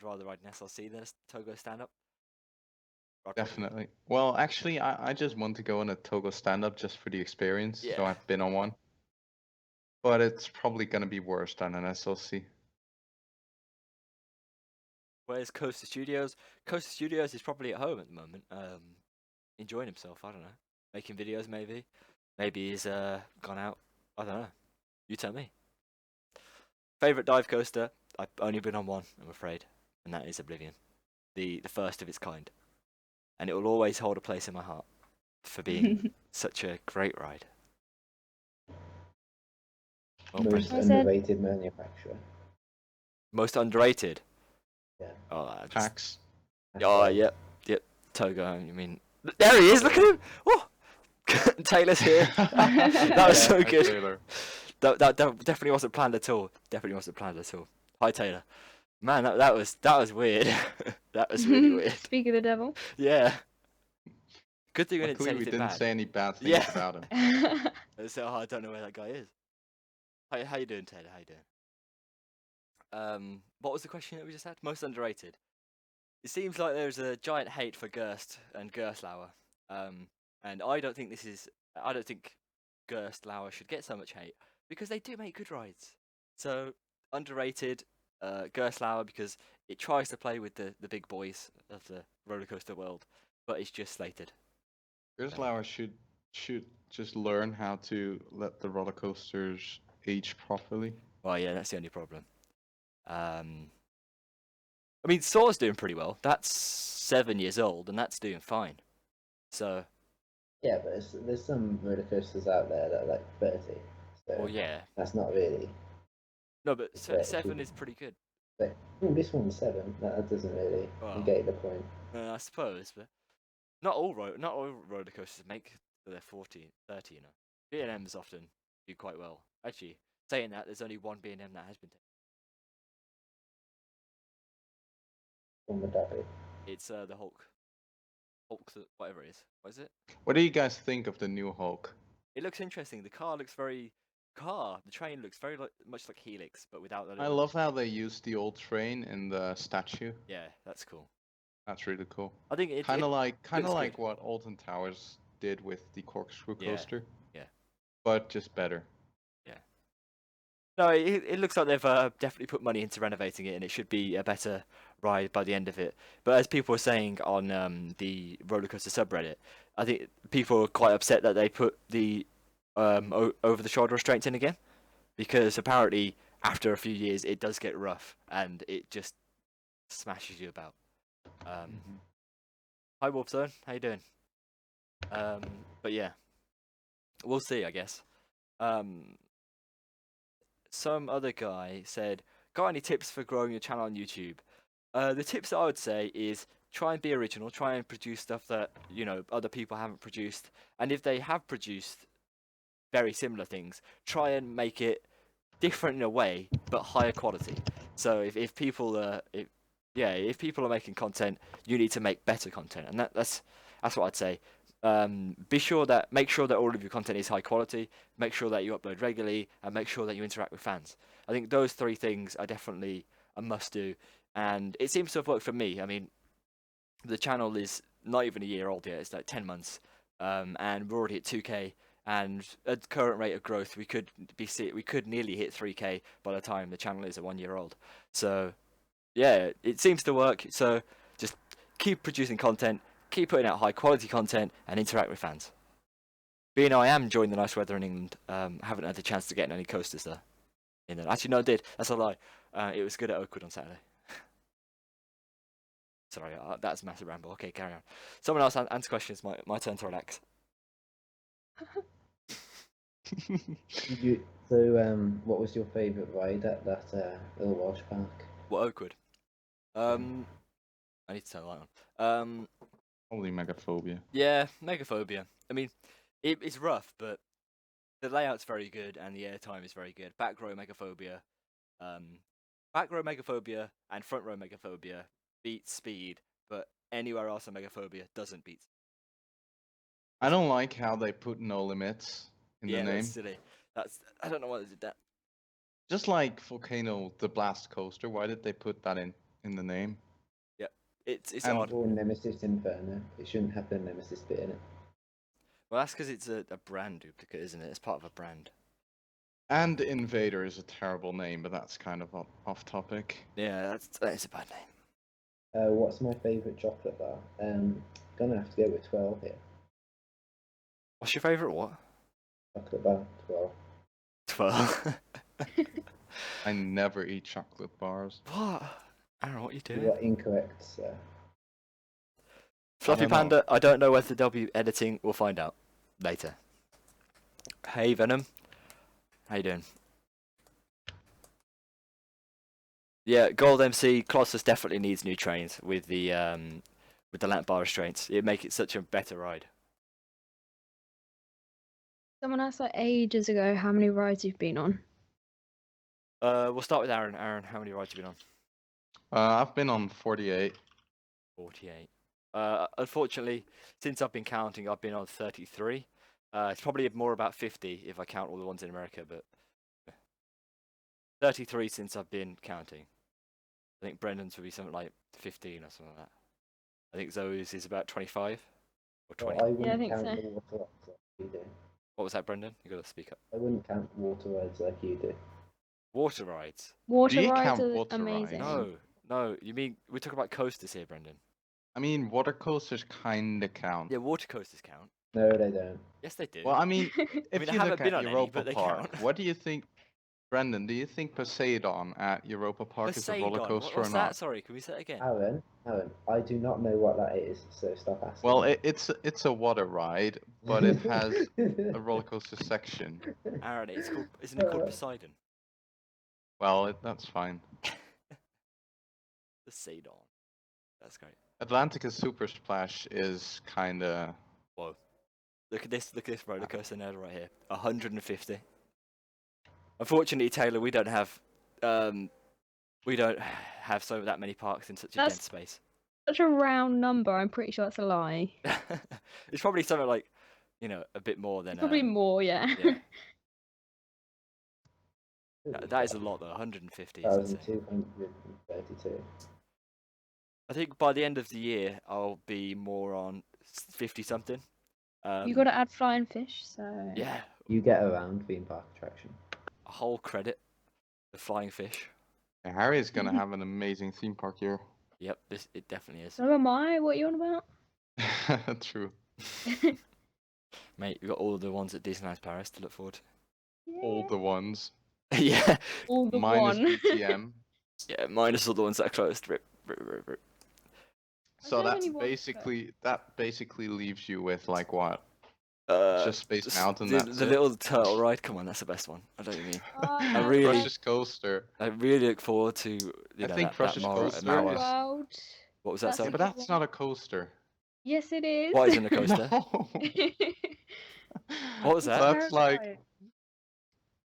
S1: rather ride an SLC than a Togo stand-up.
S2: Definitely. Well, actually, I just want to go on a Togo stand-up just for the experience.
S1: Yeah.
S2: So I've been on one. But it's probably going to be worse than an SLC.
S1: Where's Coaster Studios? Coaster Studios is probably at home at the moment, enjoying himself. I don't know, making videos maybe. Maybe he's gone out. I don't know. You tell me. Favorite dive coaster? I've only been on one, I'm afraid, and that is Oblivion, the first of its kind, and it will always hold a place in my heart for being such a great ride. Well,
S4: Most
S1: Brendan,
S3: I said-
S4: underrated manufacturer.
S1: most underrated.
S4: Yeah.
S1: Oh, just,
S2: Pax.
S1: oh, yep. Togo. I mean, there he is. Look at him. Oh, Taylor's here. That was so good.
S2: Taylor.
S1: That definitely wasn't planned at all. Definitely wasn't planned at all. Hi, Taylor. Man, that was weird. That was really weird.
S3: Speak of the devil.
S1: Yeah. Good thing we didn't say
S2: Luckily, we
S1: anything
S2: didn't
S1: bad.
S2: say any bad things
S1: Yeah.
S2: about him.
S1: So I don't know where that guy is. How you doing, Taylor? How you doing? What was the question that we just had? Most underrated. It seems like there's a giant hate for Gerst and Gerstlauer. And I don't think Gerstlauer should get so much hate because they do make good rides. So underrated, Gerstlauer because it tries to play with the big boys of the roller coaster world, but it's just slated.
S2: Gerslauer should just learn how to let the roller coasters age properly.
S1: Well, yeah, that's the only problem. I mean, Saw's doing pretty well. That's 7 years old, and that's doing fine. So,
S4: Yeah, but there's some roller coasters out there that are like 30. So
S1: well, yeah.
S4: that's not really.
S1: No, but
S4: Yeah,
S1: 7 is pretty good.
S4: But, this one's 7. That doesn't really
S1: Well,
S4: negate the point.
S1: I suppose, but not all roller coasters make their 40, 30. You know, B&Ms often do quite well. Actually, saying that, there's only one B&M that has been taken.
S4: One would that be?
S1: It's the Hulk, whatever it is. What is it?
S2: What do you guys think of the new Hulk?
S1: It looks interesting. The train looks very much like Helix, but without the.
S2: I love how they use the old train in the statue.
S1: Yeah, that's cool.
S2: That's really cool.
S1: I think it
S2: Kind of like
S1: good.
S2: what Alton Towers did with the corkscrew
S1: Yeah,
S2: coaster.
S1: yeah.
S2: But just better.
S1: No, it looks like they've definitely put money into renovating it, and it should be a better ride by the end of it. But as people were saying on the roller coaster subreddit, I think people are quite upset that they put the over the shoulder restraints in again, because apparently after a few years it does get rough and it just smashes you about. Hi Wolfzone, how you doing? But yeah, we'll see, I guess. Some other guy said, got any tips for growing your channel on YouTube? The tips that I would say is try and be original, try and produce stuff that, you know, other people haven't produced. And if they have produced very similar things, try and make it different in a way, but higher quality. So if people are making content, you need to make better content. And that's what I'd say. Make sure that all of your content is high quality, make sure that you upload regularly, and make sure that you interact with fans. I think those 3 things are definitely a must do, and it seems to have worked for me. I mean, the channel is not even a year old yet. It's like 10 months, and we're already at 2K. And at the current rate of growth, we could nearly hit 3K by the time the channel is a 1 year old. So, yeah, it seems to work. So just keep producing content, keep putting out high quality content, and interact with fans. Being I am enjoying the nice weather in England, haven't had the chance to get in any coasters though. Actually, no, I did. That's a lie. It was good at Oakwood on Saturday. Sorry, that's a massive ramble. Okay, carry on. Someone else answer questions. My turn to relax.
S4: What was your favourite ride at that little Welsh park?
S1: What Oakwood? I need to turn the light on.
S2: Holy megaphobia.
S1: Yeah, Megaphobia. I mean, it's rough, but the layout's very good and the airtime is very good. Back row Megaphobia, and front row Megaphobia beats speed, but anywhere else on Megaphobia doesn't beat.
S2: I don't like how they put no limits in the
S1: Yeah,
S2: name.
S1: that's silly. I don't know why they did that.
S2: Just like Volcano, the Blast Coaster, why did they put that in the name?
S1: It's
S2: And-
S1: odd.
S4: Or Nemesis Inferno. It shouldn't have the Nemesis bit in it.
S1: Well, that's because it's a brand duplicate, isn't it? It's part of a brand.
S2: And Invader is a terrible name, but that's kind of off topic.
S1: Yeah, that's a bad name.
S4: What's my favourite chocolate bar? Gonna have to go with 12 here.
S1: What's your favourite what?
S4: Chocolate bar, 12.
S1: 12.
S2: I never eat chocolate bars.
S1: What? Aaron, what are you doing?
S4: You are incorrect, sir.
S1: Fluffy
S2: I don't know.
S1: Panda, I don't know whether they'll be editing. We'll find out later. Hey, Venom. How you doing? Yeah, Gold MC Colossus definitely needs new trains with the lamp bar restraints. It'd make it such a better ride.
S3: Someone asked like ages ago how many rides you've been on.
S1: We'll start with Aaron. Aaron, how many rides have you been on?
S2: I've been on 48.
S1: 48. Unfortunately, since I've been counting, I've been on 33. It's probably more about 50 if I count all the ones in America, but 33 since I've been counting. I think Brendan's would be something like 15 or something like that. I think Zoe's is about 25 or 20.
S4: Well, I wouldn't
S3: think
S4: count
S3: so.
S4: the water rides like you do.
S1: What was that, Brendan? You got to speak up.
S4: I wouldn't count water rides like you do.
S1: Water rides?
S3: Water
S2: Do you
S3: rides
S2: count
S3: are
S2: water rides?
S3: amazing.
S1: No. You mean we're talking about coasters here, Brendan?
S2: I mean, water coasters kinda count.
S1: Yeah, water coasters count.
S4: No, they don't.
S1: Yes, they do.
S2: Well, I mean, if
S1: I
S2: you
S1: haven't
S2: look
S1: been
S2: at
S1: on any,
S2: Europa
S1: but they
S2: Park,
S1: count.
S2: what do you think, Brendan? Do you think Poseidon at Europa Park is a roller
S1: Poseidon.
S2: coaster
S1: What's
S2: or
S1: that?
S2: not?
S1: Sorry, can we say it again?
S4: Aaron, I do not know what that is, so stop asking.
S2: Well, it's a water ride, but it has a roller coaster section.
S1: Aaron, isn't it called Poseidon?
S2: Well, that's fine.
S1: Poseidon. That's great.
S2: Atlantica Super Splash is kinda.
S1: Whoa. Look at this roller coaster nerd right here. 150. Unfortunately, Taylor, we don't have that many parks in such a
S3: That's-
S1: dense space.
S3: Such a round number. I'm pretty sure that's a lie.
S1: It's probably something like, a bit more than
S3: Probably more, yeah.
S1: yeah. That is a lot though. 150 is insane.
S4: 1,232.
S1: I think by the end of the year, I'll be more on 50 something.
S3: You got to add flying fish, so.
S1: Yeah,
S4: You get around theme park attraction.
S1: a whole credit. The flying fish.
S2: Harry's gonna have an amazing theme park year.
S1: Yep, it definitely is.
S3: So am I. What are you on about?
S2: True.
S1: Mate, we've got all the ones at Disneyland Paris to look forward
S2: All the ones.
S1: to. Yeah.
S3: All the
S2: Minus
S3: one.
S2: BTM.
S1: Yeah, minus all the ones that are closed. Rip.
S2: So
S3: don't
S2: that's
S3: really want to.
S2: that basically leaves you with like what?
S1: Uh,
S2: Just Space Mountain.
S1: The
S2: That's it.
S1: little turtle ride. Come on, that's the best one. I don't mean.
S3: I
S1: really-
S2: Crush's Coaster.
S1: I really look forward to.
S2: I think Crush's Coaster
S1: Mara.
S2: is-
S3: World.
S1: What was that?
S3: That's
S1: Sorry?
S2: Yeah, but that's not a coaster.
S3: Yes, it is.
S1: What isn't a coaster?
S2: No.
S1: What was that?
S2: That's like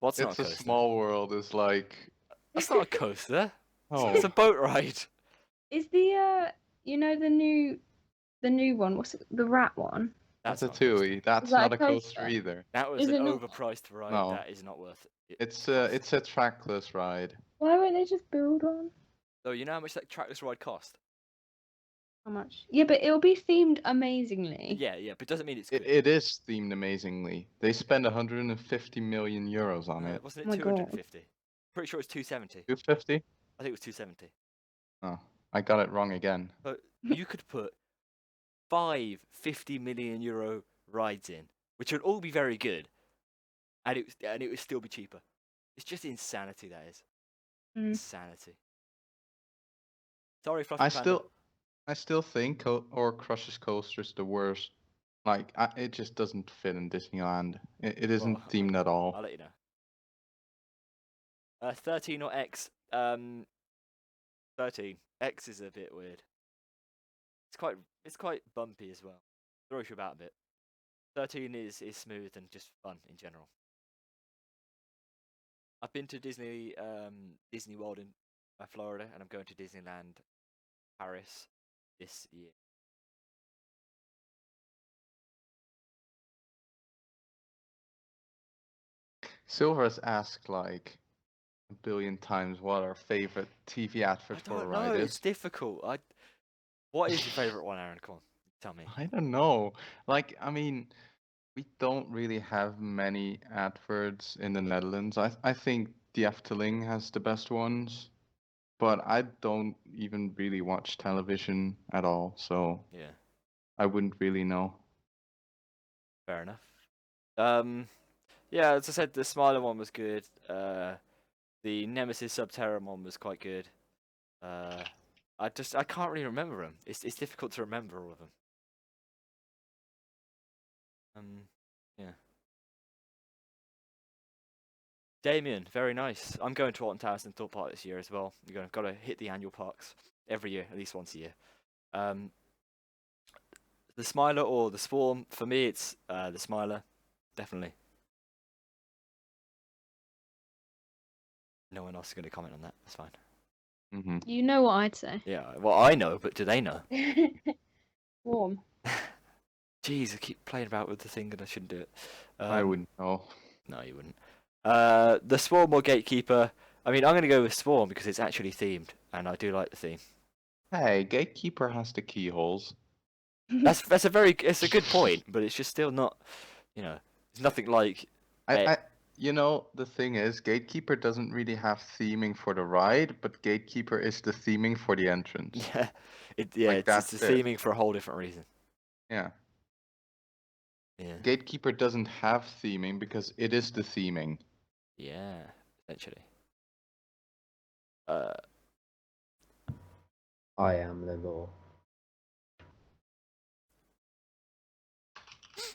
S1: What's not
S2: it's
S1: a
S2: a
S1: coaster?
S2: small world. Is like
S1: That's not a coaster.
S2: oh
S1: It's a boat ride.
S3: Is the the new one? What's it, the rat one?
S2: that's
S1: That's
S2: a
S1: not
S2: TUI. That's
S3: Is that
S2: not
S3: a
S2: a coaster
S3: coaster?
S2: either.
S1: That was
S3: Is
S1: an
S3: it not-
S1: overpriced ride.
S2: No.
S1: That is not worth it.
S2: It's a trackless ride.
S3: Why won't they just build one?
S1: Oh, you know how much that trackless ride cost?
S3: How much? Yeah, but it'll be themed amazingly.
S1: Yeah, but it doesn't mean it's good.
S2: It is themed amazingly. They spend 150 million euros on it.
S1: Wasn't
S3: Oh
S1: it
S3: my God.
S1: 250? Pretty sure it's 270.
S2: 250?
S1: I think it was 270.
S2: Oh, I got it wrong again.
S1: But you could put 5 50 million euro rides in, which would all be very good, and it would still be cheaper. It's just insanity, that is.
S3: Mm.
S1: Insanity. Sorry, Fluffy
S2: I
S1: Panda.
S2: still think or Crush's Coaster's the worst. Like, it just doesn't fit in Disneyland. It isn't
S1: Well,
S2: themed at all.
S1: I'll let you know. 13 or X? 13. X is a bit weird. It's quite bumpy as well. Throws you about a bit. 13 is smooth and just fun in general. I've been to Disney World in Florida, and I'm going to Disneyland Paris this year.
S2: Silver has asked like a billion times what our favorite TV advert
S1: I
S2: for a
S1: don't
S2: ride
S1: know.
S2: is.
S1: It's difficult. What is your favorite one, Aaron? Come on, tell me.
S2: I don't know. Like, I mean, we don't really have many adverts in the Netherlands. I think the Efteling has the best ones, but I don't even really watch television at all, so
S1: Yeah,
S2: I wouldn't really know.
S1: fair enough. Yeah, as I said, the Smiler one was good. The Nemesis Subterra one was quite good. I can't really remember them. It's difficult to remember all of them. Yeah. Damien, very nice. I'm going to Alton Towers and Thought Park this year as well. You've got to hit the annual parks every year, at least once a year. The Smiler or the Swarm, for me, it's the Smiler, definitely. No one else is going to comment on that. That's fine.
S2: Mm-hmm.
S3: You know what I'd say.
S1: Yeah, well, I know, but do they know?
S3: Warm.
S1: Jeez, I keep playing about with the thing and I shouldn't do it.
S2: I wouldn't know.
S1: No, you wouldn't. The Swarm or Gatekeeper. I mean, I'm going to go with Swarm because it's actually themed, and I do like the theme.
S2: Hey, Gatekeeper has the keyholes.
S1: It's a good point, but it's just still not, it's nothing like.
S2: The thing is, Gatekeeper doesn't really have theming for the ride, but Gatekeeper is the theming for the entrance.
S1: Yeah,
S2: Like,
S1: it's
S2: that's
S1: the
S2: it.
S1: theming for a whole different reason.
S2: Yeah.
S1: Yeah.
S2: Gatekeeper doesn't have theming because it is the theming.
S1: Yeah, essentially.
S4: I am the law.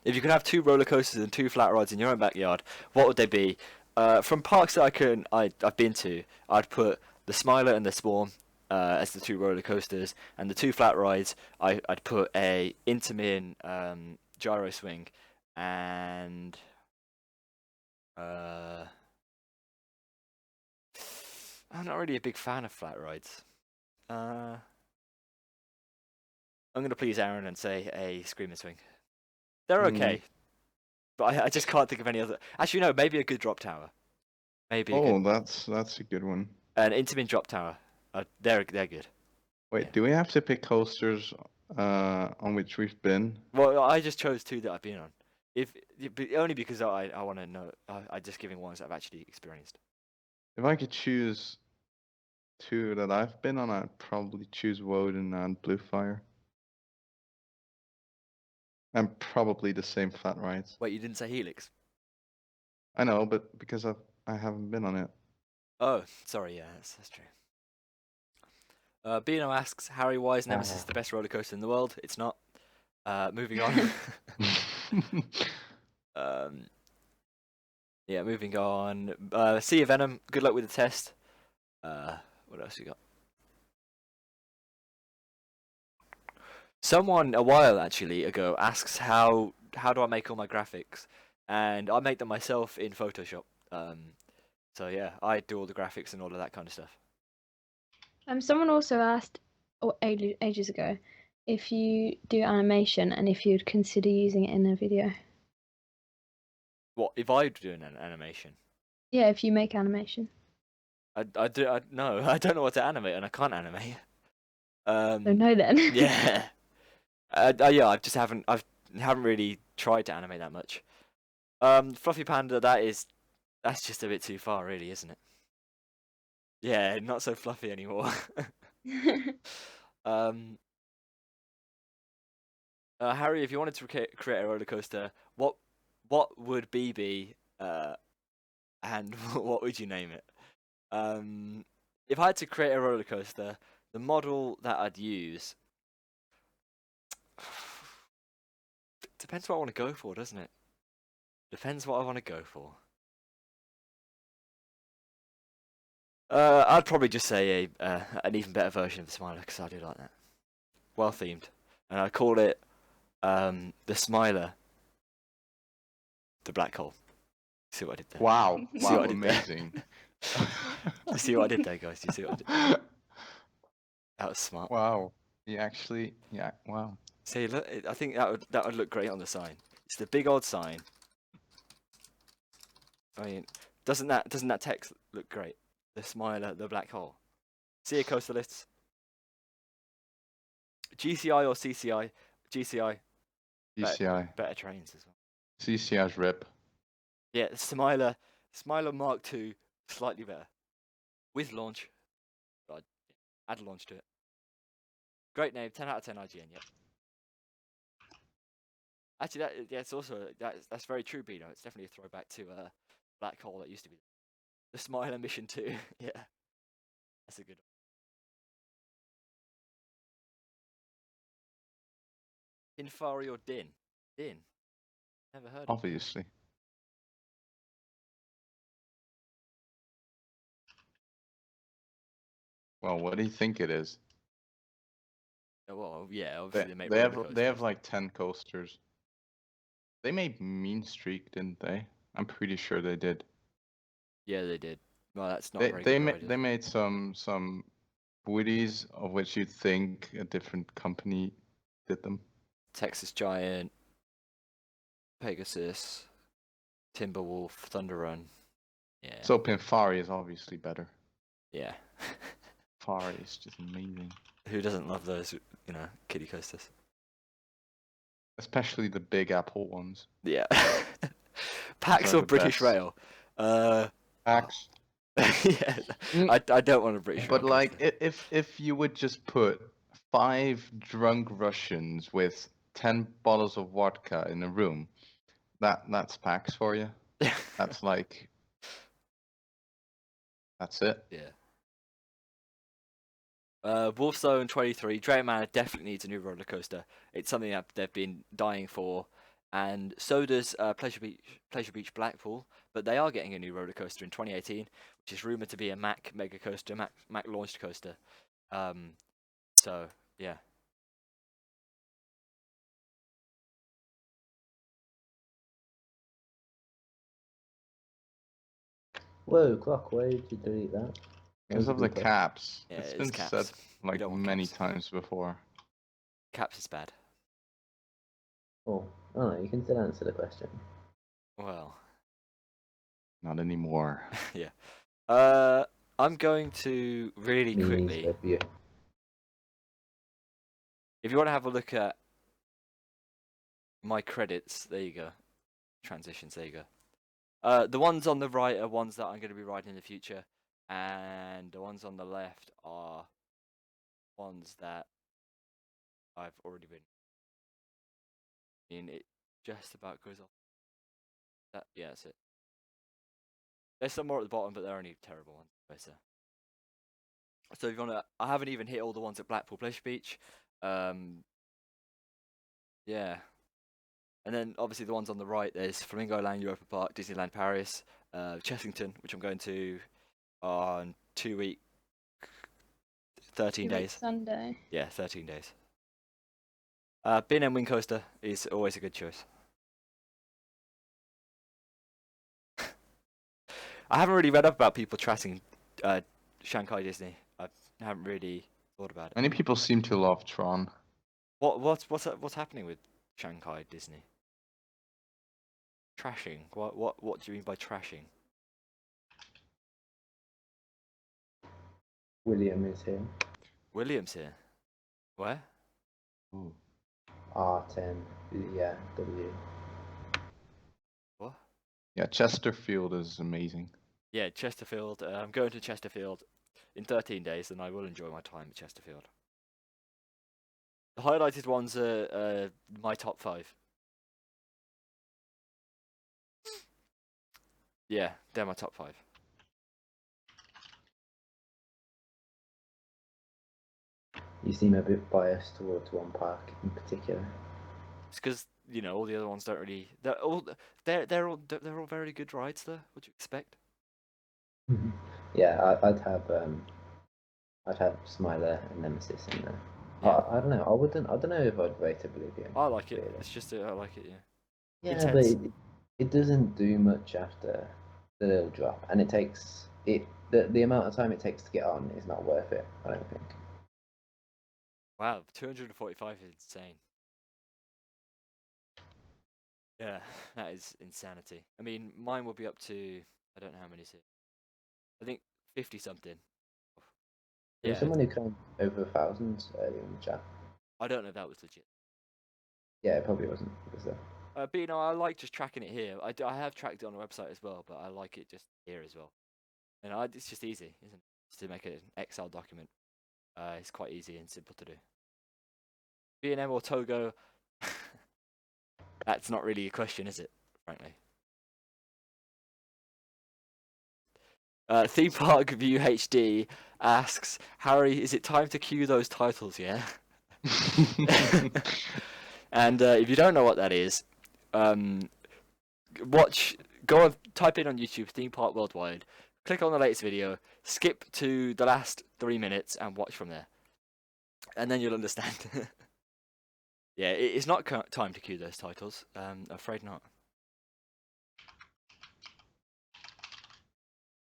S1: If you could have 2 roller coasters and 2 flat rides in your own backyard, what would they be? From parks that I've been to, I'd put the Smiler and the Swarm as the 2 roller coasters, and the 2 flat rides, I'd put a Intamin gyro swing, and I'm not really a big fan of flat rides. I'm gonna please Aaron and say a Scream and Swing. They're okay, but I just can't think of any other. Actually, no, maybe a good drop tower. Maybe a good.
S2: That's a good one.
S1: An Intamin drop tower. They're good.
S2: Wait,
S1: Yeah.
S2: do we have to pick coasters on which we've been?
S1: Well, I just chose 2 that I've been on. Only because I want to know. I'm just giving ones that I've actually experienced.
S2: If I could choose 2 that I've been on, I'd probably choose Woden and Bluefire. And probably the same flat rides.
S1: Wait, you didn't say Helix?
S2: I know, but because I haven't been on it.
S1: Oh, sorry. Yeah, that's true. Bino asks, Harry, why is Nemesis the best roller coaster in the world? It's not. Moving on. Yeah, moving on. Sea of Venom, good luck with the test. What else we got? Someone a while actually ago asks how do I make all my graphics, and I make them myself in Photoshop. So yeah, I do all the graphics and all of that kind of stuff.
S3: Someone also asked ages ago if you do animation and if you'd consider using it in a video.
S1: What if I do an animation?
S3: Yeah, if you make animation.
S1: No, I don't know what to animate, and I can't animate.
S3: So no then.
S1: Yeah. Yeah, I haven't really tried to animate that much. Fluffy Panda, that's just a bit too far, really, isn't it? Yeah, not so fluffy anymore. um, Harry, if you wanted to create a roller coaster, what would B be, and what would you name it? If I had to create a roller coaster, the model that I'd use depends what I want to go for, doesn't it? Depends what I want to go for. I'd probably just say an even better version of the Smiler because I do like that. Well themed, and I'd call it the Smiler, the black hole. See what I did there?
S2: Wow,
S1: See
S2: wow,
S1: what I did there?
S2: amazing.
S1: You see what I did there, guys? You see what I did? That was smart.
S2: Wow, yeah, wow.
S1: See, look, I think that would look great on the sign. It's the big old sign. I mean, doesn't that text look great? The Smiler, the black hole. See a coaster lists. GCI or CCI? GCI.
S2: CCI.
S1: Better trains as well.
S2: CCI's rip.
S1: Yeah, Smiler Mark II, slightly better. With launch. God, add a launch to it. Great name, 10 out of 10 IGN, yep. Actually, it's also, that's very true, Bino. It's definitely a throwback to Black Hole that used to be. The Smiler Mission 2, yeah. That's a good one. Infari or Din? Din. Never heard of it.
S2: Obviously. Well, what do you think it is?
S1: Well, yeah, obviously they make
S2: They
S1: roller
S2: have
S1: coasters.
S2: like 10 coasters. They made Mean Streak, didn't they? I'm pretty sure they did.
S1: Yeah, they did. Well, that's not
S2: They
S1: very
S2: they
S1: good
S2: ma-
S1: riders.
S2: they made some Woodies of which you'd think a different company did them.
S1: Texas Giant, Pegasus, Timberwolf, Thunder Run. Yeah.
S2: So Pinfari is obviously better.
S1: Yeah.
S2: Fari is just amazing.
S1: Who doesn't love those, kiddie coasters?
S2: Especially the Big Apple ones.
S1: Yeah. Pax
S2: are
S1: or
S2: the
S1: British
S2: best.
S1: Rail?
S2: Pax.
S1: Yeah. I don't want a British Rail
S2: But like,
S1: coaster.
S2: if you would just put 5 drunk Russians with 10 bottles of vodka in a room, that's Pax for you. That's like, that's it.
S1: Yeah. Wolfzone 23. Drake Manor definitely needs a new roller coaster. It's something that they've been dying for, and so does Pleasure Beach Blackpool. But they are getting a new roller coaster in 2018, which is rumored to be a Mack mega coaster, Mack launched coaster. So yeah.
S4: Whoa, clock, why did you delete that?
S2: Because of the caps.
S1: Yeah,
S2: It's
S1: it's
S2: been
S1: caps.
S2: said
S1: We
S2: like
S1: don't want
S2: many
S1: caps.
S2: times before.
S1: Caps is bad.
S4: Oh, no, you can still answer the question.
S1: Well.
S2: Not anymore.
S1: Yeah. I'm going to really
S4: Me
S1: quickly.
S4: neither of you.
S1: If you want to have a look at my credits, there you go. Transitions, there you go. The ones on the right are ones that I'm going to be riding in the future, and the ones on the left are ones that I've already been. I mean, it just about goes off. Yeah, that's it. There's some more at the bottom, but they're only terrible ones. So if you wanna, I haven't even hit all the ones at Blackpool Pleasure Beach. Yeah. And then obviously the ones on the right, there's Flamingo Land, Europa Park, Disneyland Paris, Chessington, which I'm going to on 2 week, 13
S3: 2 weeks
S1: days.
S3: Sunday.
S1: Yeah, 13 days. Bin and Wing Coaster is always a good choice. I haven't really read up about people trashing Shanghai Disney. I haven't really thought about it.
S2: Many people seem to love Tron.
S1: What's happening with Shanghai Disney? Trashing. What do you mean by trashing?
S4: William is here.
S1: William's here. Where?
S2: Ooh.
S4: R10, yeah, W.
S1: What?
S2: Yeah, Chesterfield is amazing.
S1: Yeah, Chesterfield. I'm going to Chesterfield in 13 days, and I will enjoy my time at Chesterfield. The highlighted ones are my top 5. Yeah, they're my top 5.
S4: You seem a bit biased towards one park in particular.
S1: It's because all the other ones don't really. They're all very good rides though. What do you expect?
S4: Yeah, I'd have Smiler and Nemesis in there.
S1: Yeah.
S4: I don't know. I don't know if I'd rate Oblivion.
S1: I like it.
S4: Really.
S1: It's just I like it. Yeah.
S4: Yeah, but
S1: Intense.
S4: it doesn't do much after the little drop, and it takes it the amount of time it takes to get on is not worth it. I don't think.
S1: Wow, 245 is insane. Yeah, that is insanity. I mean, mine will be up to I don't know how many is it. I think 50 something.
S4: There was
S1: Yeah,
S4: someone who claimed over 1,000 earlier in the chat.
S1: I don't know if that was legit.
S4: Yeah, it probably wasn't. Was there?
S1: But I like just tracking it here. I have tracked it on the website as well, but I like it just here as well. And it's just easy, isn't it? Just to make an Excel document. It's quite easy and simple to do. B&M or Togo? That's not really a question, is it? Frankly. Theme Park View HD asks, Harry, is it time to cue those titles? Yeah. And if you don't know what that is, go and type in on YouTube Theme Park Worldwide, click on the latest video, skip to the last 3 minutes, and watch from there, and then you'll understand. Yeah, it's not time to cue those titles. Afraid not.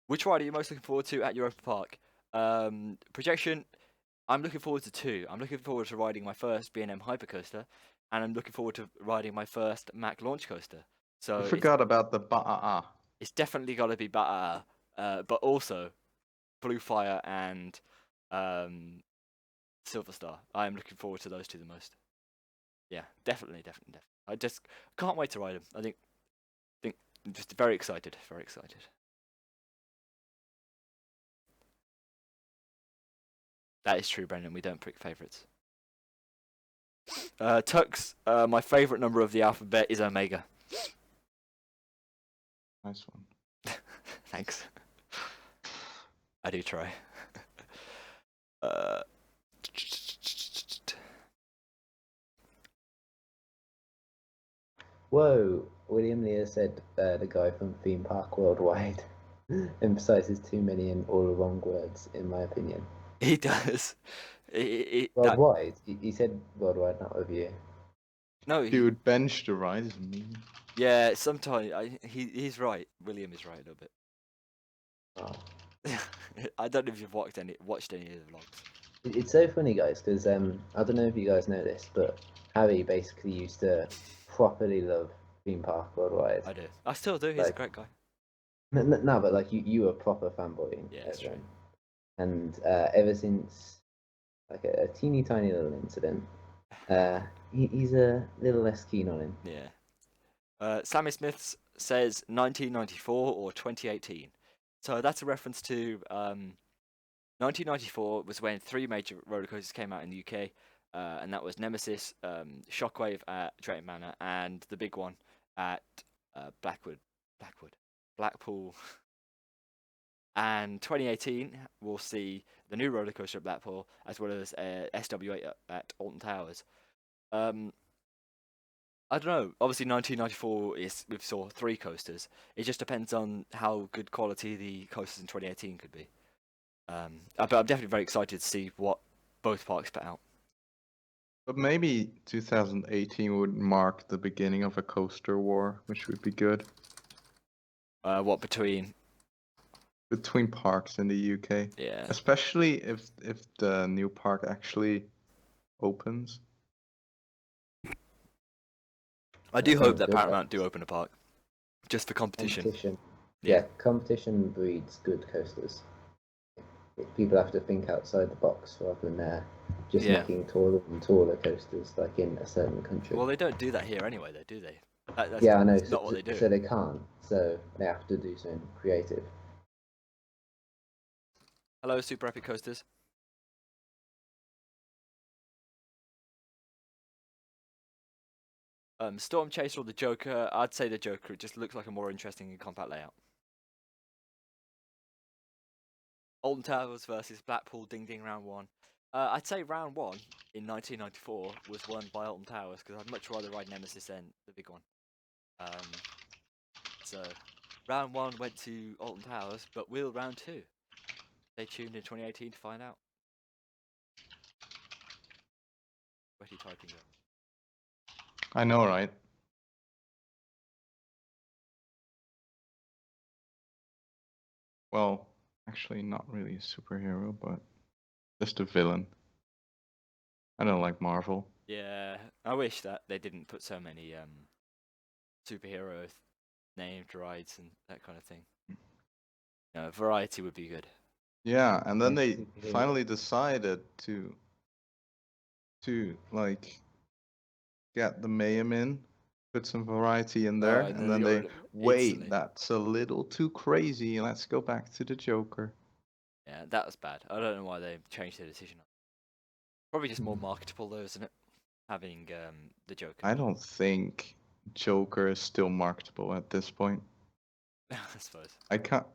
S1: Which ride are you most looking forward to at Europa Park? Projection. I'm looking forward to 2. I'm looking forward to riding my first B&M Hypercoaster, and I'm looking forward to riding my first Mack Launch Coaster. So
S2: I forgot about the Ba'a.
S1: it's definitely got to be better, but also Blue Fire and Silver Star. I am looking forward to those 2 the most. Yeah, definitely. I just can't wait to ride them. I think I'm just very excited. Very excited. That is true, Brendan. We don't pick favourites. Tux, my favourite number of the alphabet is Omega.
S2: Nice one.
S1: Thanks. I do try. Uh,
S4: Whoa! William Lear said the guy from Theme Park Worldwide emphasizes too many and all the wrong words, in my opinion.
S1: he does.
S4: Worldwide? He said worldwide, not over you.
S1: No,
S2: Dude, bench the ride is mean.
S1: yeah. Sometimes he's right. William is right a little bit.
S4: Oh.
S1: I don't know if you've watched any of the vlogs.
S4: It's so funny, guys, because I don't know if you guys know this, but Harry basically used to properly love Theme Park Worldwide.
S1: I do. I still do. He's a great guy.
S4: No, but like you were a proper fanboy.
S1: Yeah, that's true.
S4: And ever since like a teeny tiny little incident, he's a little less keen on him.
S1: Yeah. Sammy Smith says 1994 or 2018. So that's a reference to 1994 was when 3 major roller coasters came out in the UK, and that was Nemesis, Shockwave at Drayton Manor, and the big one at Blackpool. And 2018, we'll see the new roller coaster at Blackpool, as well as SW8 at Alton Towers. I don't know. Obviously, 1994 we saw 3 coasters. It just depends on how good quality the coasters in 2018 could be. But I'm definitely very excited to see what both parks put out.
S2: But maybe 2018 would mark the beginning of a coaster war, which would be good.
S1: What between
S2: parks in the UK?
S1: Yeah.
S2: Especially if the new park actually opens.
S1: I do hope that
S4: good.
S1: Paramount do open a park, just for competition.
S4: Yeah, competition breeds good coasters. people have to think outside the box rather than just
S1: Yeah.
S4: making taller and taller coasters like in a certain country.
S1: Well, they don't do that here anyway, though, do they? That's
S4: Yeah, I know.
S1: not what they do.
S4: So they can't. So they have to do something creative.
S1: Hello, Super Epic Coasters. Storm Chaser or the Joker? I'd say the Joker. It just looks like a more interesting and compact layout. Alton Towers versus Blackpool Ding Ding round 1. I'd say round 1 in 1994 was won by Alton Towers because I'd much rather ride Nemesis than the big one. So round 1 went to Alton Towers, but will round 2? Stay tuned in 2018 to find out. What are you typing there?
S2: I know, right? Well, actually, not really a superhero, but just a villain. I don't like Marvel.
S1: Yeah, I wish that they didn't put so many superhero named rides and that kind of thing. Variety would be good.
S2: Yeah, and then
S4: Yeah,
S2: they
S4: superhero.
S2: finally decided to like get the Mayhem in, put some variety in there,
S1: and
S2: and
S1: then
S2: then
S1: they got
S2: they
S1: rid of it
S2: wait,
S1: instantly.
S2: that's a little too crazy. Let's go back to the Joker.
S1: Yeah, that was bad. I don't know why they changed their decision. Probably just more marketable though, isn't it? Having the Joker.
S2: I don't think Joker is still marketable at this point.
S1: I suppose.
S2: I can't.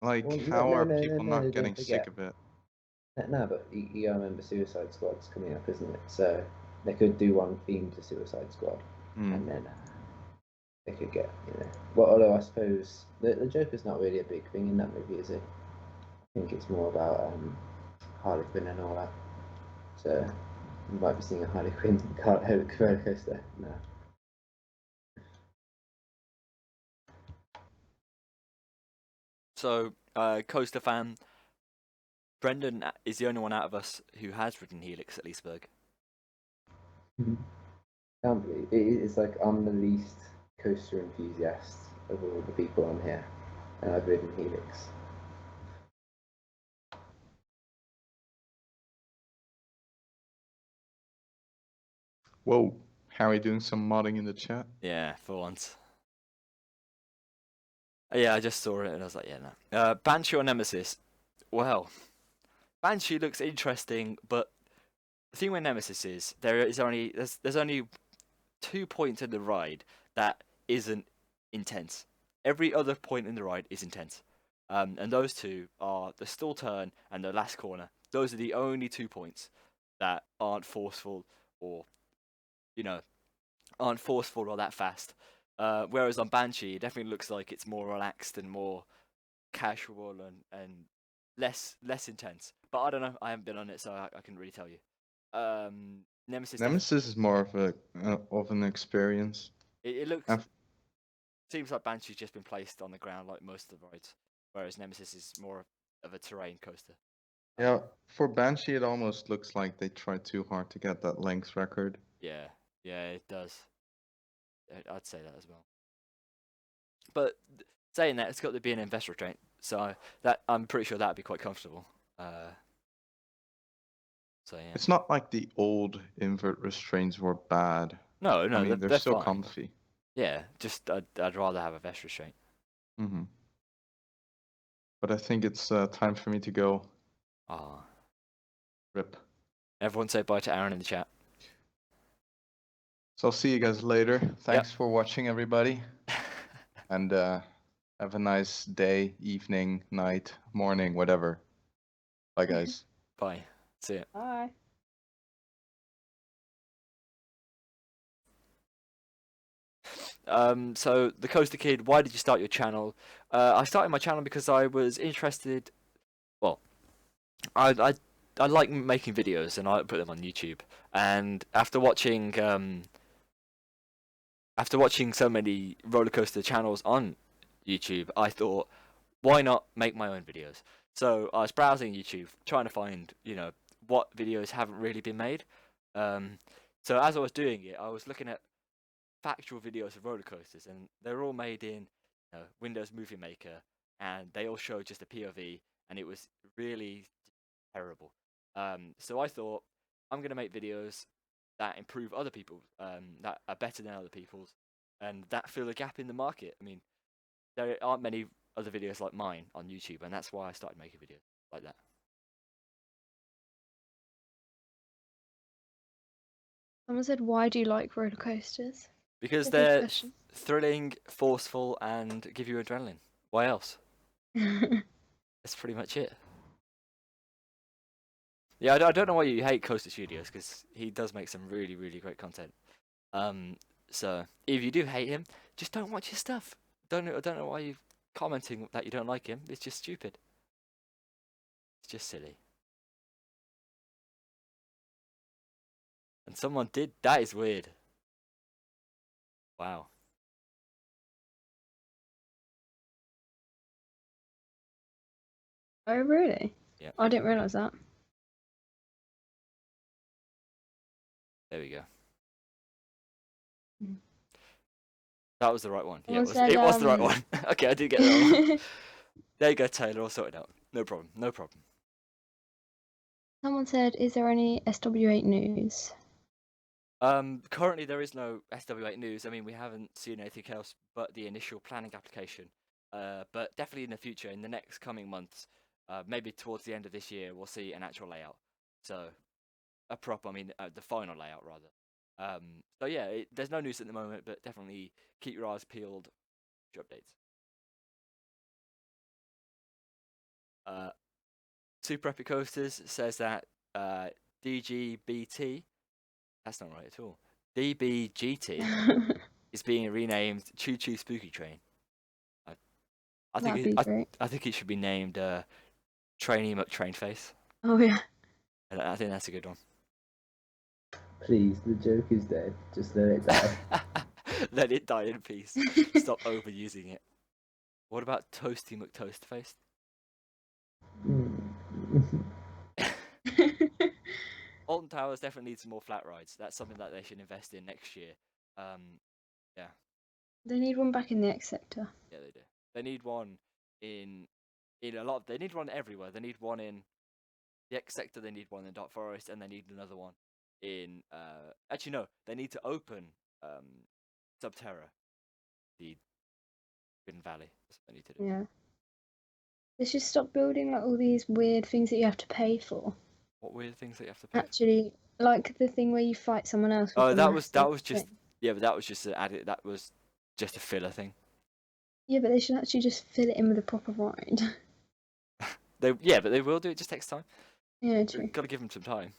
S2: Like,
S4: Well,
S2: how are
S4: no,
S2: people
S4: no,
S2: not
S4: don't
S2: getting
S4: forget.
S2: sick of it?
S4: No, but you gotta remember Suicide Squad's coming up, isn't it? So they could do one theme to Suicide Squad, and then they could get, Well, although I suppose the Joker's not really a big thing in that movie, is it? I think it's more about Harley Quinn and all that. So you might be seeing a Harley Quinn roller coaster. No.
S1: So, coaster fan, Brendan is the only one out of us who has ridden Helix at Leesburg.
S4: Can't believe it's like I'm the least coaster enthusiast of all the people on here, and I've ridden Helix.
S2: Whoa, Harry doing some modding in the chat.
S1: Yeah, for once. Yeah, I just saw it and I was like, yeah, no. Banshee or Nemesis? Well, Banshee looks interesting, but the thing with Nemesis is there's only 2 points in the ride that isn't intense. Every other point in the ride is intense. And those two are the stall turn and the last corner. Those are the only 2 points that aren't forceful or, aren't forceful or that fast. Whereas on Banshee, it definitely looks like it's more relaxed and more casual and less intense. But I don't know. I haven't been on it, so I couldn't really tell you. Nemesis
S2: is more of an experience.
S1: It looks
S2: I've-
S1: seems like Banshee's just been placed on the ground like most of the rides, whereas Nemesis is more of a terrain coaster.
S2: Yeah, for Banshee, it almost looks like they tried too hard to get that length record.
S1: Yeah, it does. I'd say that as well. But saying that, it's got to be an invest restraint, so that I'm pretty sure that'd be quite comfortable. So yeah.
S2: It's not like the old invert restraints were bad.
S1: No,
S2: I mean, they're still
S1: fine.
S2: comfy.
S1: Yeah, just I'd rather have a vest restraint.
S2: Mm-hmm. But I think it's time for me to go.
S1: Ah.
S2: Rip.
S1: Everyone say bye to Aron in the chat.
S2: So I'll see you guys later. Thanks for watching, everybody. And have a nice day, evening, night, morning, whatever. Bye, guys.
S1: Bye. See ya.
S3: Bye.
S1: So the Coaster Kid, why did you start your channel? I started my channel because I was interested. Well, I like making videos and I put them on YouTube. And after watching so many roller coaster channels on YouTube, I thought, why not make my own videos? So I was browsing YouTube, trying to find, what videos haven't really been made. So as I was doing it, I was looking at factual videos of roller coasters, and they're all made in Windows Movie Maker, and they all show just a POV, and it was really terrible. So I thought I'm gonna make videos that improve other people, that are better than other people's, and that fill a gap in the market. I mean, there aren't many other videos like mine on YouTube, and that's why I started making videos like that.
S3: Someone said, "Why do you like roller coasters?"
S1: Because
S3: That's a good
S1: they're
S3: question.
S1: thrilling, forceful, and give you adrenaline. Why else? That's pretty much it. Yeah, I don't know why you hate Coaster Studios, because he does make some really, really great content. So if you do hate him, just don't watch his stuff. I don't know why you're commenting that you don't like him. It's just stupid. It's just silly. And someone did. That is weird. Wow.
S3: Oh, really?
S1: Yeah.
S3: I didn't realise that.
S1: There we go.
S3: Mm.
S1: That was the right one. Yeah,
S3: Someone said,
S1: it was the right one. Okay, I did get that one. There you go, Taylor. All sorted out. No problem. No problem.
S3: Someone said, "Is there any SW8 news?"
S1: Currently there is no SW8 news. I mean, we haven't seen anything else but the initial planning application. But definitely in the future, in the next coming months, maybe towards the end of this year, we'll see an actual layout. So the final layout rather. So yeah, there's no news at the moment, but definitely keep your eyes peeled for updates. Super Epic Coasters says that DGBT, that's not right at all. DBGT is being renamed Choo Choo Spooky Train. I
S3: That'd
S1: think
S3: be great.
S1: I think it should be named Trainee McTrainface.
S3: Oh yeah.
S1: And I think that's a good one.
S4: Please, the joke is dead. Just let it die.
S1: Let it die in peace. Stop overusing it. What about Toasty McToastface? Alton Towers definitely needs some more flat rides. That's something that they should invest in next year. Yeah.
S3: They need one back in the X sector.
S1: Yeah, they do. They need one in a lot. They need one everywhere. They need one in the X sector. They need one in Dark Forest, and they need another one in. Actually, no. They need to open Subterra, the Hidden Valley. That's what they need to do.
S3: Yeah. They should stop building like all these weird things that you have to pay for.
S1: What weird things that you have to pay?
S3: Actually, like the thing where you fight someone else. With
S1: Oh,
S3: the
S1: that was
S3: massive
S1: just
S3: thing.
S1: yeah, but that was just that was just a filler thing.
S3: Yeah, but they should actually just fill it in with a proper ride.
S1: But they will do it. Just takes time.
S3: Yeah, true.
S1: Got to give them some time.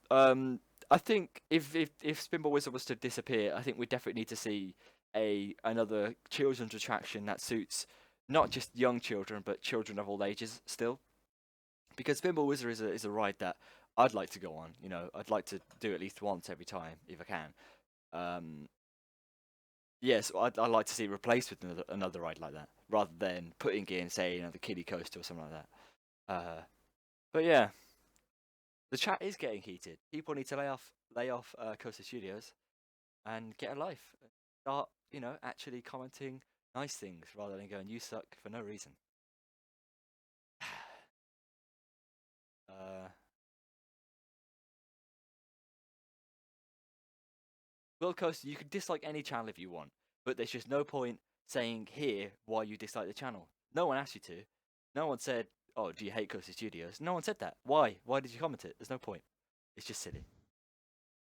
S1: I think if Spinball Wizard was to disappear, I think we definitely need to see another children's attraction that suits not just young children but children of all ages still. Because Spinball Wizard is a ride that I'd like to go on. You know, I'd like to do at least once every time if I can. Yes, I'd like to see it replaced with another ride like that, rather than putting in, say, the kiddie coaster or something like that. But yeah, the chat is getting heated. People need to lay off Coaster Studios and get a life. Start, actually commenting nice things rather than going, "You suck" for no reason. World Coaster, you can dislike any channel if you want, but there's just no point saying here why you dislike the channel. No one asked you to. No one said, "Oh, do you hate Coaster Studios?" No one said that. Why? Why did you comment it? There's no point. It's just silly.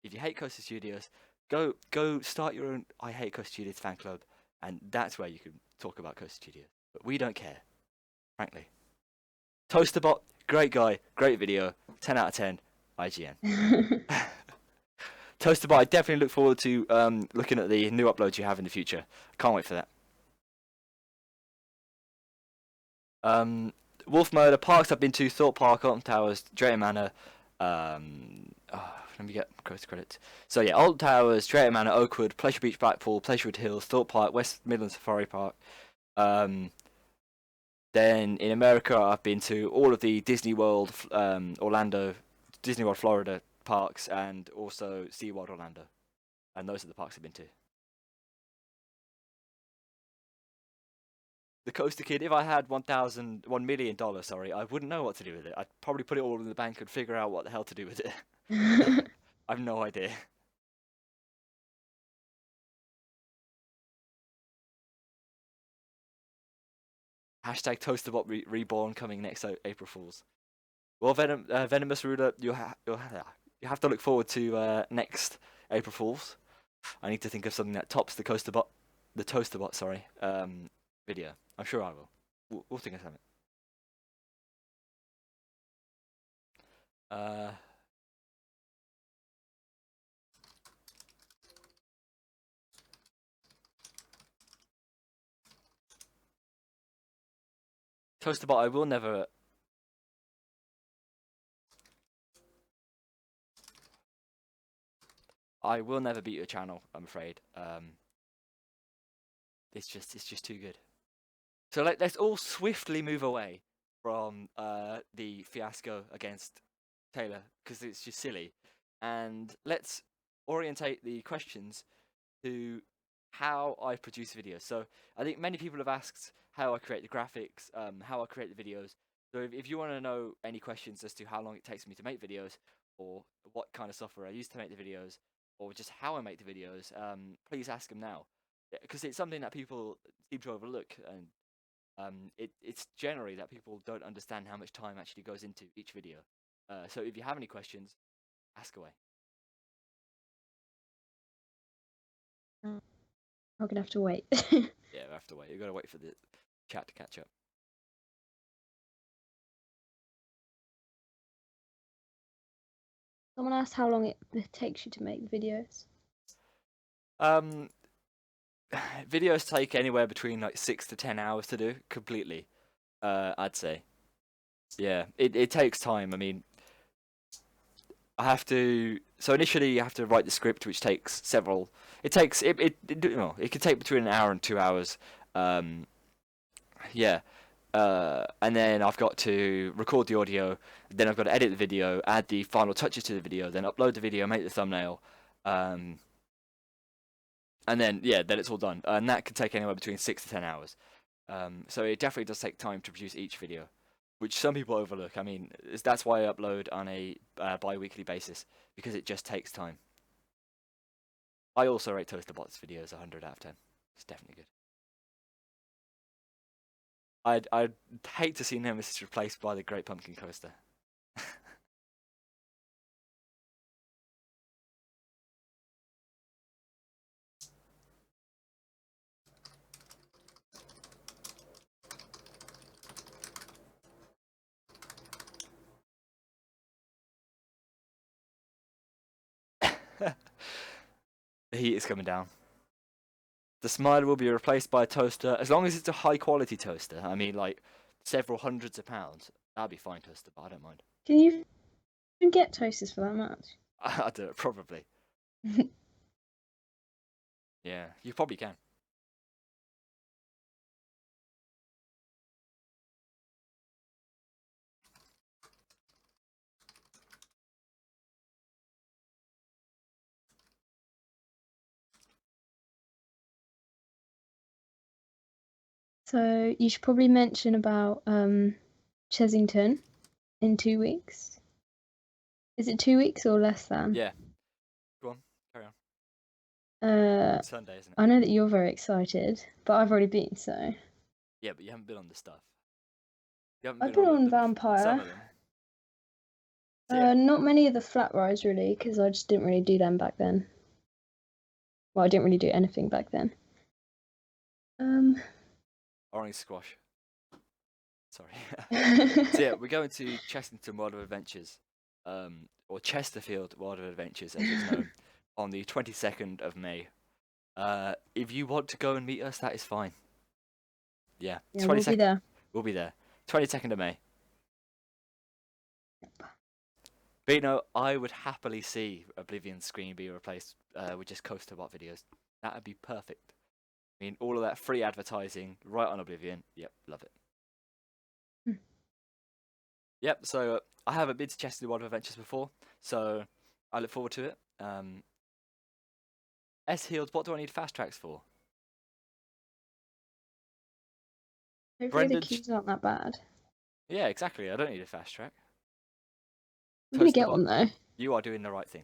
S1: If you hate Coaster Studios, go start your own I Hate Coaster Studios fan club, and that's where you can talk about Coaster Studios. But we don't care, frankly. Toasterbot, great guy, great video, 10 out of 10, IGN. Toasterbot, I definitely look forward to looking at the new uploads you have in the future. Can't wait for that. Wolf Murder parks I've been to: Thorpe Park, Alton Towers, Drayton Manor. Let me get close credits. So yeah, Alton Towers, Drayton Manor, Oakwood, Pleasure Beach, Blackpool, Pleasurewood Hills, Thorpe Park, West Midlands Safari Park. Then in America, I've been to all of the Disney World, Orlando, Disney World Florida parks, and also SeaWorld Orlando. And those are the parks I've been to. the Coaster Kid. If I had $1 million, sorry, I wouldn't know what to do with it. I'd probably put it all in the bank and figure out what the hell to do with it. I've no idea. Hashtag Toasterbot reborn coming next April Fools. Well, Venomous Ruler, you have to look forward to next April Fools. I need to think of something that tops the Toasterbot, sorry, video. I'm sure I will. We'll think of something. Toasterbot, I will never beat your channel, I'm afraid. It's just too good. So let's all swiftly move away from the fiasco against Taylor, because it's just silly, and let's orientate the questions to how I produce videos. So I think many people have asked how I create the graphics, how I create the videos. So if you want to know any questions as to how long it takes me to make videos, or what kind of software I use to make the videos, or just how I make the videos, please ask them now, because it's something that people seem to overlook, and it's generally that people don't understand how much time actually goes into each video. So if you have any questions, ask away.
S3: I'm gonna have to wait.
S1: Yeah, we have to wait. You've got to wait for the chat to catch up.
S3: Someone asked how long it takes you to make videos.
S1: Videos take anywhere between like 6 to 10 hours to do completely. I'd say. Yeah, it takes time. I mean, I have to. So initially, you have to write the script, which takes several. It could take between an hour and 2 hours. Yeah. And then I've got to record the audio, then I've got to edit the video, add the final touches to the video, then upload the video, make the thumbnail, and then then it's all done. And that could take anywhere between 6 to 10 hours. So it definitely does take time to produce each video, which some people overlook. I mean, that's why I upload on a bi-weekly basis, because it just takes time. I also rate Toasterbot's videos 100 out of 10. It's definitely good. I'd hate to see Nemesis replaced by the Great Pumpkin Coaster. The heat is coming down. The Smiler will be replaced by a toaster, as long as it's a high quality toaster. I mean, like several hundreds of pounds. That'd be fine toaster, but I don't mind.
S3: Can you even get toasters for that much?
S1: I do it, probably. Yeah, you probably can.
S3: So you should probably mention about Chesington in 2 weeks. Is it 2 weeks or less than?
S1: Yeah. Go on, carry on. It's Sunday, isn't it?
S3: I know that you're very excited, but I've already been, so.
S1: Yeah, but you haven't been on the stuff. You haven't
S3: I've been on
S1: some
S3: Vampire.
S1: of them. So, yeah.
S3: Not many of the flat rides really, because I just didn't really do them back then. Well, I didn't really do anything back then.
S1: Orange squash. Sorry. So yeah, we're going to Chessington World of Adventures, or Chesterfield World of Adventures, as it's known, on the 22nd of May. If you want to go and meet us, that is fine. Yeah,
S3: Yeah, we'll be there.
S1: We'll be there. 22nd of May. But you know, I would happily see Oblivion's screen be replaced with just Coasterbot videos. That would be perfect. I mean, all of that free advertising right on Oblivion. Yep, love it. Yep, so I haven't been to Chesterfield World of Adventures before, so I look forward to it. S-Healed, what do I need fast tracks for?
S3: Hopefully
S1: Brendan,
S3: the queues aren't that bad.
S1: yeah, exactly. I don't need a fast track.
S3: I'm gonna
S1: Toast the
S3: get one
S1: bot.
S3: though.
S1: You are doing the right thing.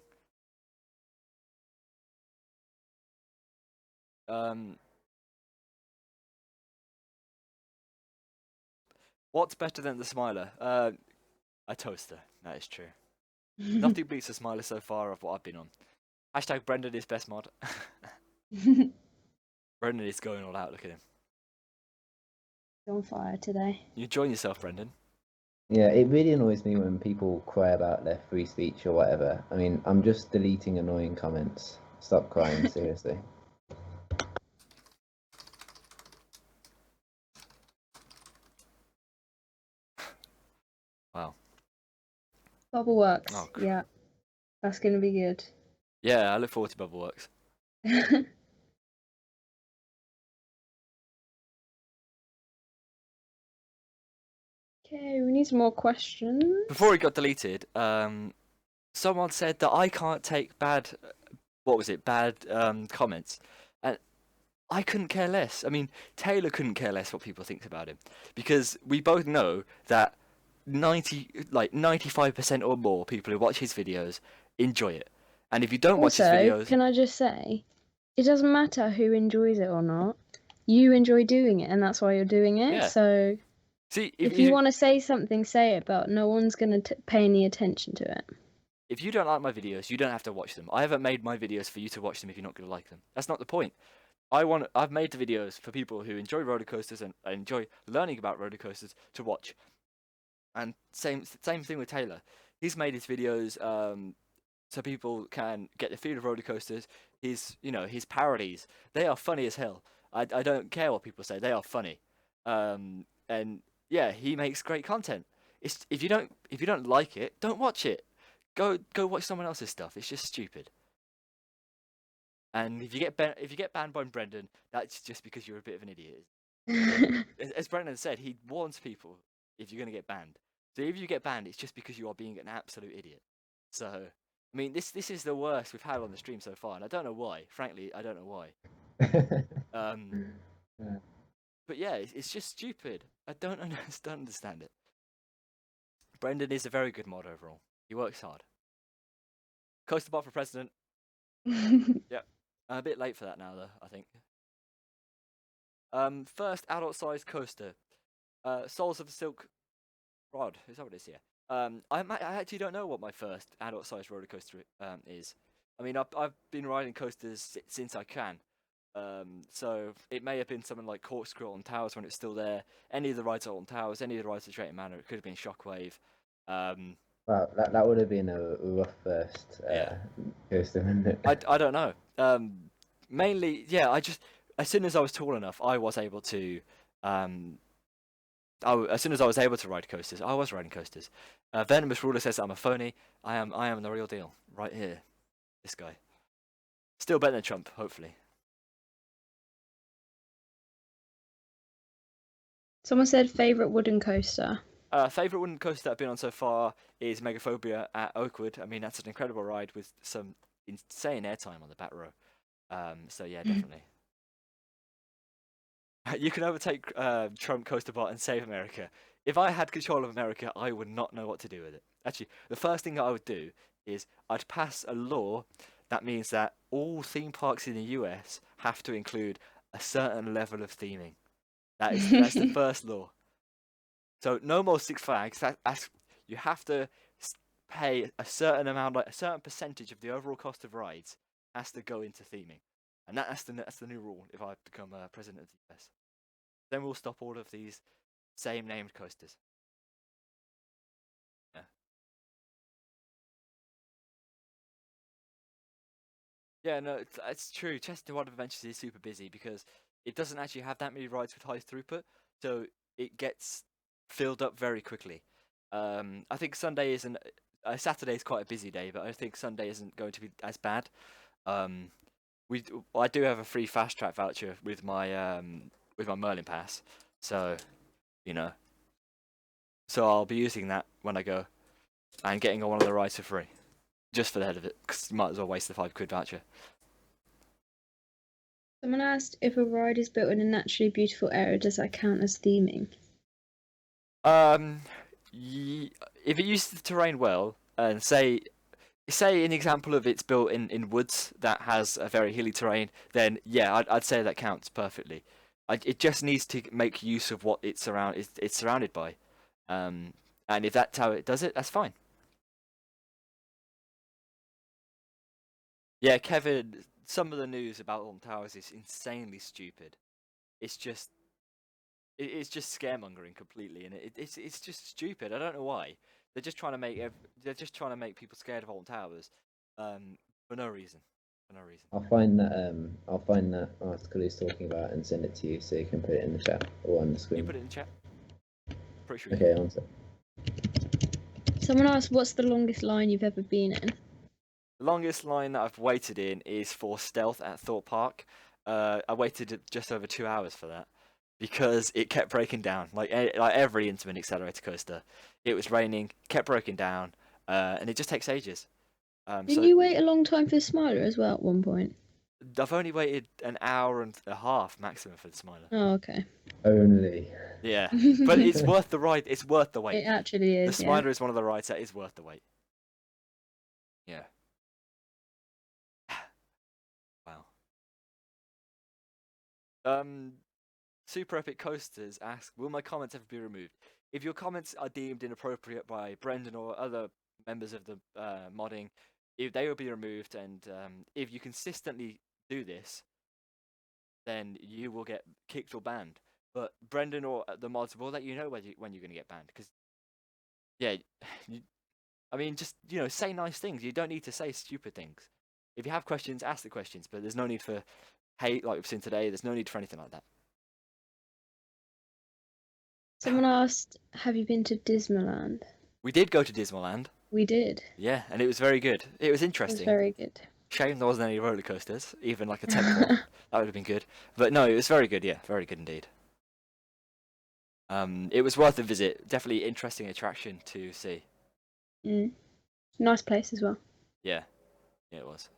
S1: What's better than the smiler? A toaster. That is true. Nothing beats a smiler so far of what I've been on. Hashtag Brendan is best mod. Brendan is going all out. Look at him.
S3: On fire today.
S1: You enjoying yourself, Brendan?
S4: Yeah, it really annoys me when people cry about their free speech or whatever. I mean, I'm just deleting annoying comments. Stop crying, seriously.
S1: Wow.
S3: Bubble works.
S1: Oh, crap.
S3: Yeah, that's gonna be good.
S1: Yeah, I look forward to Bubbleworks.
S3: Okay, we need some more questions.
S1: Before it got deleted, someone said that I can't take bad, what was it, bad comments, and I couldn't care less. I mean, Taylor couldn't care less what people think about him, because we both know that 95% or more people who watch his videos enjoy it, and if you don't watch his
S3: Also,
S1: videos,
S3: can I just say, it doesn't matter who enjoys it or not. You enjoy doing it, and that's why you're doing it.
S1: Yeah.
S3: So
S1: see,
S3: if you want to say something, say it, but no one's gonna pay any attention to it.
S1: if you don't like my videos, you don't have to watch them. I haven't made my videos for you to watch them if you're not going to like them. That's not the point. I've made the videos for people who enjoy roller coasters and enjoy learning about roller coasters to watch. And same thing with Taylor. He's made his videos so people can get the feel of roller coasters. His parodies, they are funny as hell. I don't care what people say, they are funny. And yeah, he makes great content. It's if you don't like it, don't watch it. Go watch someone else's stuff. It's just stupid. And if you get banned by Brendan, that's just because you're a bit of an idiot. As Brendan said, he warns people if you're going to get banned. So if you get banned, it's just because you are being an absolute idiot. So, I mean, this is the worst we've had on the stream so far, and I don't know why. Frankly, I don't know why.
S4: Yeah.
S1: But yeah, it's just stupid. I don't understand it. Brendan is a very good mod overall. He works hard. Coaster bot for president. Yep. I'm a bit late for that now, though, I think. First adult-sized coaster. Souls of the Silk Rod. Is that what it is here? I actually don't know what my first adult-sized roller coaster is. I mean, I've been riding coasters since I can. So it may have been something like Corkscrew Alton Towers when it was still there. Any of the rides at Alton Towers, any of the rides at Drayton Manor. It could have been Shockwave.
S4: Wow, that would have been a rough first coaster, wouldn't it?
S1: I don't know. Mainly, yeah. As soon as I was tall enough, I was able to. As soon as I was able to ride coasters, I was riding coasters. Venomous Ruler says that I'm a phony. I am the real deal, right here. This guy. Still better than Trump, hopefully.
S3: Someone said favorite wooden coaster.
S1: Favorite wooden coaster that I've been on so far is Megaphobia at Oakwood. I mean, that's an incredible ride with some insane airtime on the back row. So yeah, definitely. You can overtake Trump Coaster Bot and save America. If I had control of America, I would not know what to do with it. Actually, the first thing that I would do is I'd pass a law that means that all theme parks in the US have to include a certain level of theming. That's the first law. So no more Six Flags. You have to pay a certain amount, like a certain percentage of the overall cost of rides has to go into theming, and that's the new rule if I become president of the US. Then we'll stop all of these same named coasters. Yeah. Yeah, no, it's true. Chester Wild Adventures is super busy because it doesn't actually have that many rides with high throughput, so it gets filled up very quickly. I think Sunday isn't. Saturday is quite a busy day, but I think Sunday isn't going to be as bad. I do have a free fast track voucher with my Merlin pass, so so I'll be using that when I go and getting on one of the rides for free, just for the head of it, because you might as well waste the £5 voucher.
S3: Someone asked if a ride is built in a naturally beautiful area, does that count as theming?
S1: If it uses the terrain well, and say an example of it's built in woods that has a very hilly terrain, then yeah, I'd say that counts perfectly. It just needs to make use of what it's surrounded by, and if that's how it does it, that's fine. Yeah, Kevin, some of the news about Alton Towers is insanely stupid. It's just scaremongering completely, and it's just stupid. I don't know why. They're just trying to make people scared of Alton Towers, for no reason. For no reason.
S4: I'll find that article he's talking about and send it to you so you can put it in the chat or on the screen.
S1: You put it in the chat. Pretty sure.
S4: Okay, answer.
S3: Someone asked, what's the longest line you've ever been in?
S1: The longest line that I've waited in is for Stealth at Thorpe Park. I waited just over 2 hours for that because it kept breaking down. Like every Intamin accelerator coaster, it was raining, kept breaking down, and it just takes ages.
S3: Didn't you wait a long time for the Smiler as well at one point?
S1: I've only waited an hour and a half maximum for the Smiler.
S3: Oh, okay.
S4: Only.
S1: Yeah, but it's worth the ride. It's worth the wait.
S3: It actually is.
S1: The Smiler is one of the rides that is worth the wait. Yeah. Wow. Super Epic Coasters asks, will my comments ever be removed? If your comments are deemed inappropriate by Brendan or other members of the modding, if they will be removed, and if you consistently do this, then you will get kicked or banned. But Brendan or the mods will let you know when you're going to get banned. Because, yeah, I mean, just, say nice things. You don't need to say stupid things. If you have questions, ask the questions. But there's no need for hate like we've seen today. There's no need for anything like that.
S3: Someone asked, have you been to Dismaland?
S1: We did go to Dismaland.
S3: We did.
S1: Yeah, and it was very good. It was
S3: It
S1: interesting.
S3: was very good.
S1: Shame there wasn't any roller coasters, even like a temple. That would have been good. But no, it was very good. Yeah, very good indeed. It was worth a visit. Definitely interesting attraction to see.
S3: Nice place as well.
S1: Yeah, it was.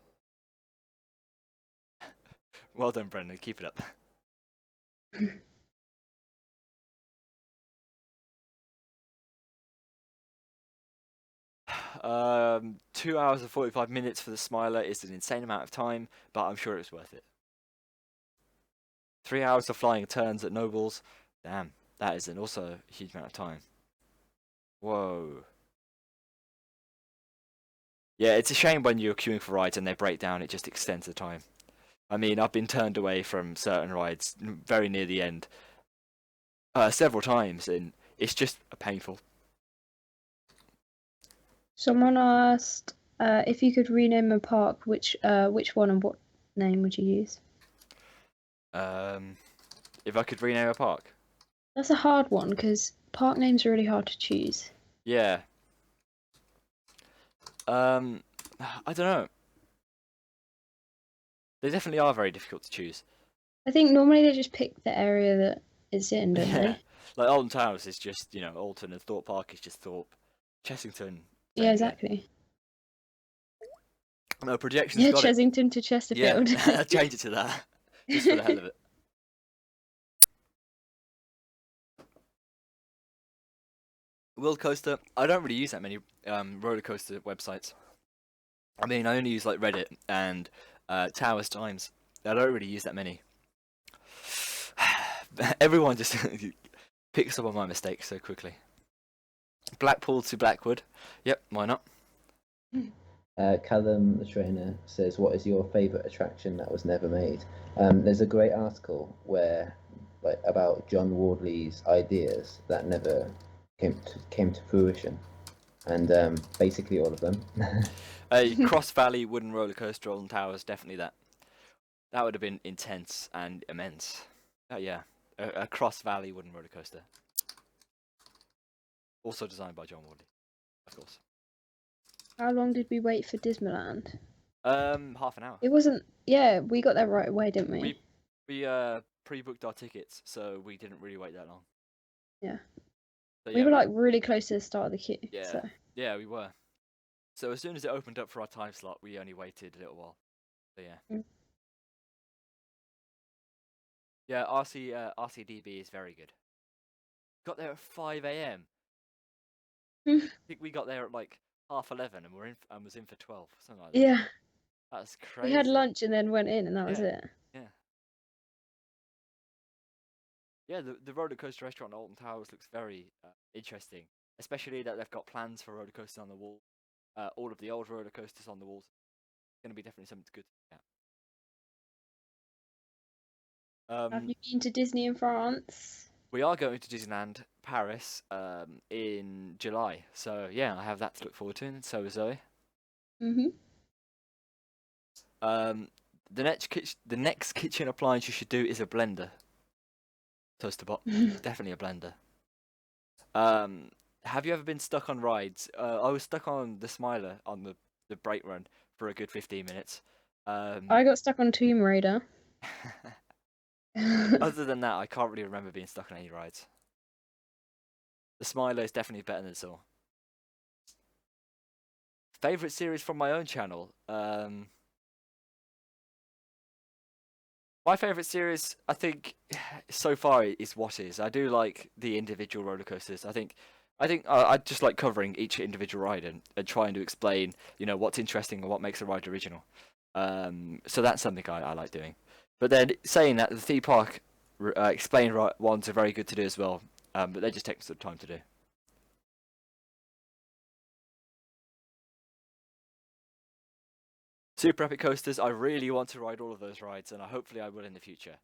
S1: Well done, Brendan. Keep it up. 2 hours and 45 minutes for the Smiler is an insane amount of time, but I'm sure it was worth it. 3 hours of flying turns at Nobles. Damn, that is also a huge amount of time. Whoa. Yeah, it's a shame when you're queuing for rides and they break down, it just extends the time. I mean, I've been turned away from certain rides very near the end several times, and it's just painful.
S3: Someone asked if you could rename a park, which one and what name would you use?
S1: If I could rename a park?
S3: That's a hard one because park names are really hard to choose.
S1: Yeah. I don't know. They definitely are very difficult to choose.
S3: I think normally they just pick the area that it's in, don't they?
S1: Like Alton Towers is just, Alton, and Thorpe Park is just Thorpe. Chessington.
S3: Yeah, exactly.
S1: No, projections.
S3: Yeah,
S1: got
S3: Chessington to Chesterfield.
S1: Yeah, change it to that. Just for the hell of it. World Coaster. I don't really use that many roller coaster websites. I mean, I only use like Reddit and Towers Times. I don't really use that many. Everyone just picks up on my mistakes so quickly. Blackpool to Blackwood. Yep, why not?
S4: Callum, the trainer, says, what is your favourite attraction that was never made? There's a great article about John Wardley's ideas that never came to fruition, and basically all of them.
S1: A Cross Valley wooden roller coaster on Towers, definitely that. That would have been intense and immense. Yeah, a Cross Valley wooden roller coaster. Also designed by John Wardley, of course.
S3: How long did we wait for Dismaland?
S1: Half an hour.
S3: It wasn't. Yeah, we got there right away, didn't we?
S1: We pre-booked our tickets, so we didn't really wait that long.
S3: Yeah.
S1: So,
S3: we were like really close to the start of the queue.
S1: Yeah.
S3: So.
S1: Yeah, we were. So as soon as it opened up for our time slot, we only waited a little while. So yeah. Yeah, RCDB is very good. Got there at 5 a.m. I think we got there at like 11:30 and was in for 12, something like that.
S3: Yeah.
S1: That's
S3: We
S1: crazy.
S3: had lunch and then went in, and that was
S1: Yeah.
S3: it.
S1: Yeah. Yeah, the roller coaster restaurant at Alton Towers looks very interesting, especially that they've got plans for roller coasters on the wall. All of the old roller coasters on the walls. It's going to be definitely something good to look at.
S3: Have you been to Disney in France?
S1: We are going to Disneyland Paris in July, so yeah, I have that to look forward to, and so is Zoe.
S3: Mhm.
S1: The next kitchen appliance you should do is a blender. Toaster pot, definitely a blender. Have you ever been stuck on rides? I was stuck on the Smiler on the brake run for a good 15 minutes.
S3: I got stuck on Tomb Raider.
S1: Other than that, I can't really remember being stuck on any rides. The Smiler is definitely better than Saw. Favorite series from my own channel? My favorite series, I think, so far is What Is. I do like the individual roller coasters. I think I just like covering each individual ride and trying to explain, what's interesting and what makes a ride original. So that's something I like doing. But then saying that, the theme park explain ones are very good to do as well. But they just take some time to do. Super Epic Coasters, I really want to ride all of those rides, and hopefully I will in the future.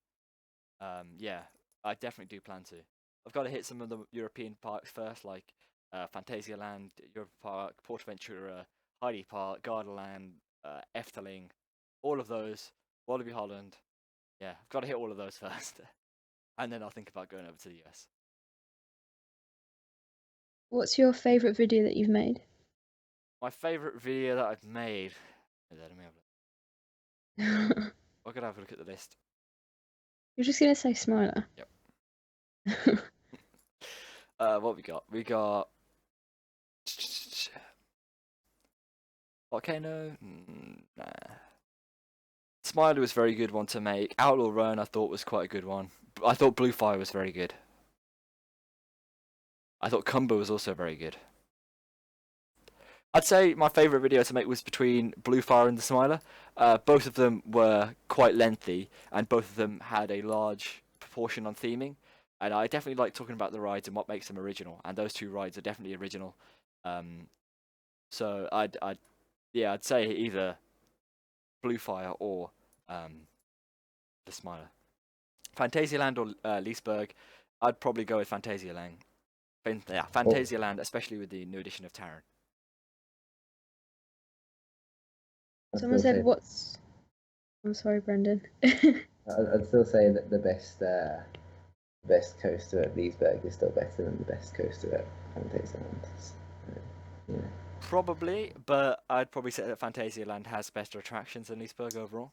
S1: Yeah, I definitely do plan to. I've got to hit some of the European parks first, like Phantasialand, Europa Park, Portaventura, Heidi Park, Gardaland, Efteling, all of those, Wallaby Holland. Yeah, I've got to hit all of those first, and then I'll think about going over to the US.
S3: What's your favourite video that you've made?
S1: My favourite video that I've made. Let me have a look. I'm gonna have a look at the list.
S3: You're just gonna say Smiler.
S1: Yep. What we got? We got Volcano. Nah. Smiler was a very good one to make. Outlaw Run I thought was quite a good one. I thought Blue Fire was very good. I thought Cumber was also very good. I'd say my favourite video to make was between Blue Fire and the Smiler. Both of them were quite lengthy, and both of them had a large proportion on theming. And I definitely like talking about the rides and what makes them original. And those two rides are definitely original. So I'd say either Blue Fire or the Smiler. Phantasialand or Leesburg, I'd probably go with Phantasialand. Phantasialand, especially with the new edition of Taron.
S3: Someone said, "What's?" I'm sorry, Brendan.
S4: I'd still say that the best coaster at Leesburg is still better than the best coaster at Phantasialand. Yeah.
S1: Probably, but I'd probably say that Phantasialand has better attractions than Leesburg overall.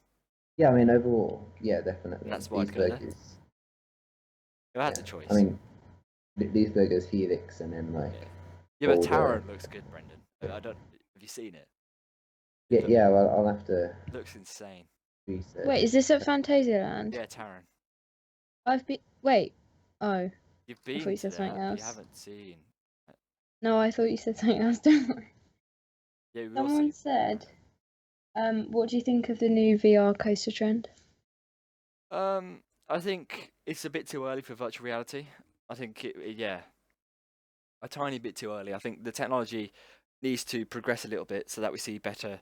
S4: Yeah, I mean overall, yeah, definitely.
S1: That's why I'd go there. If I had the choice.
S4: I mean, Leesburg is Helix, and then like.
S1: Yeah, but Taron looks good, Brendan. I don't. Have you seen it?
S4: Yeah. Well, I'll have to.
S1: Looks insane.
S4: Research.
S3: Wait, is this at Phantasialand?
S1: Yeah, Taron.
S3: I've been. Wait. Oh.
S1: You've been.
S3: I thought you said something else.
S1: You haven't seen.
S3: No, I thought you said something else. Don't worry.
S1: Yeah,
S3: Someone said, what do you think of the new VR coaster trend?
S1: I think it's a bit too early for virtual reality. I think a tiny bit too early. I think the technology needs to progress a little bit so that we see better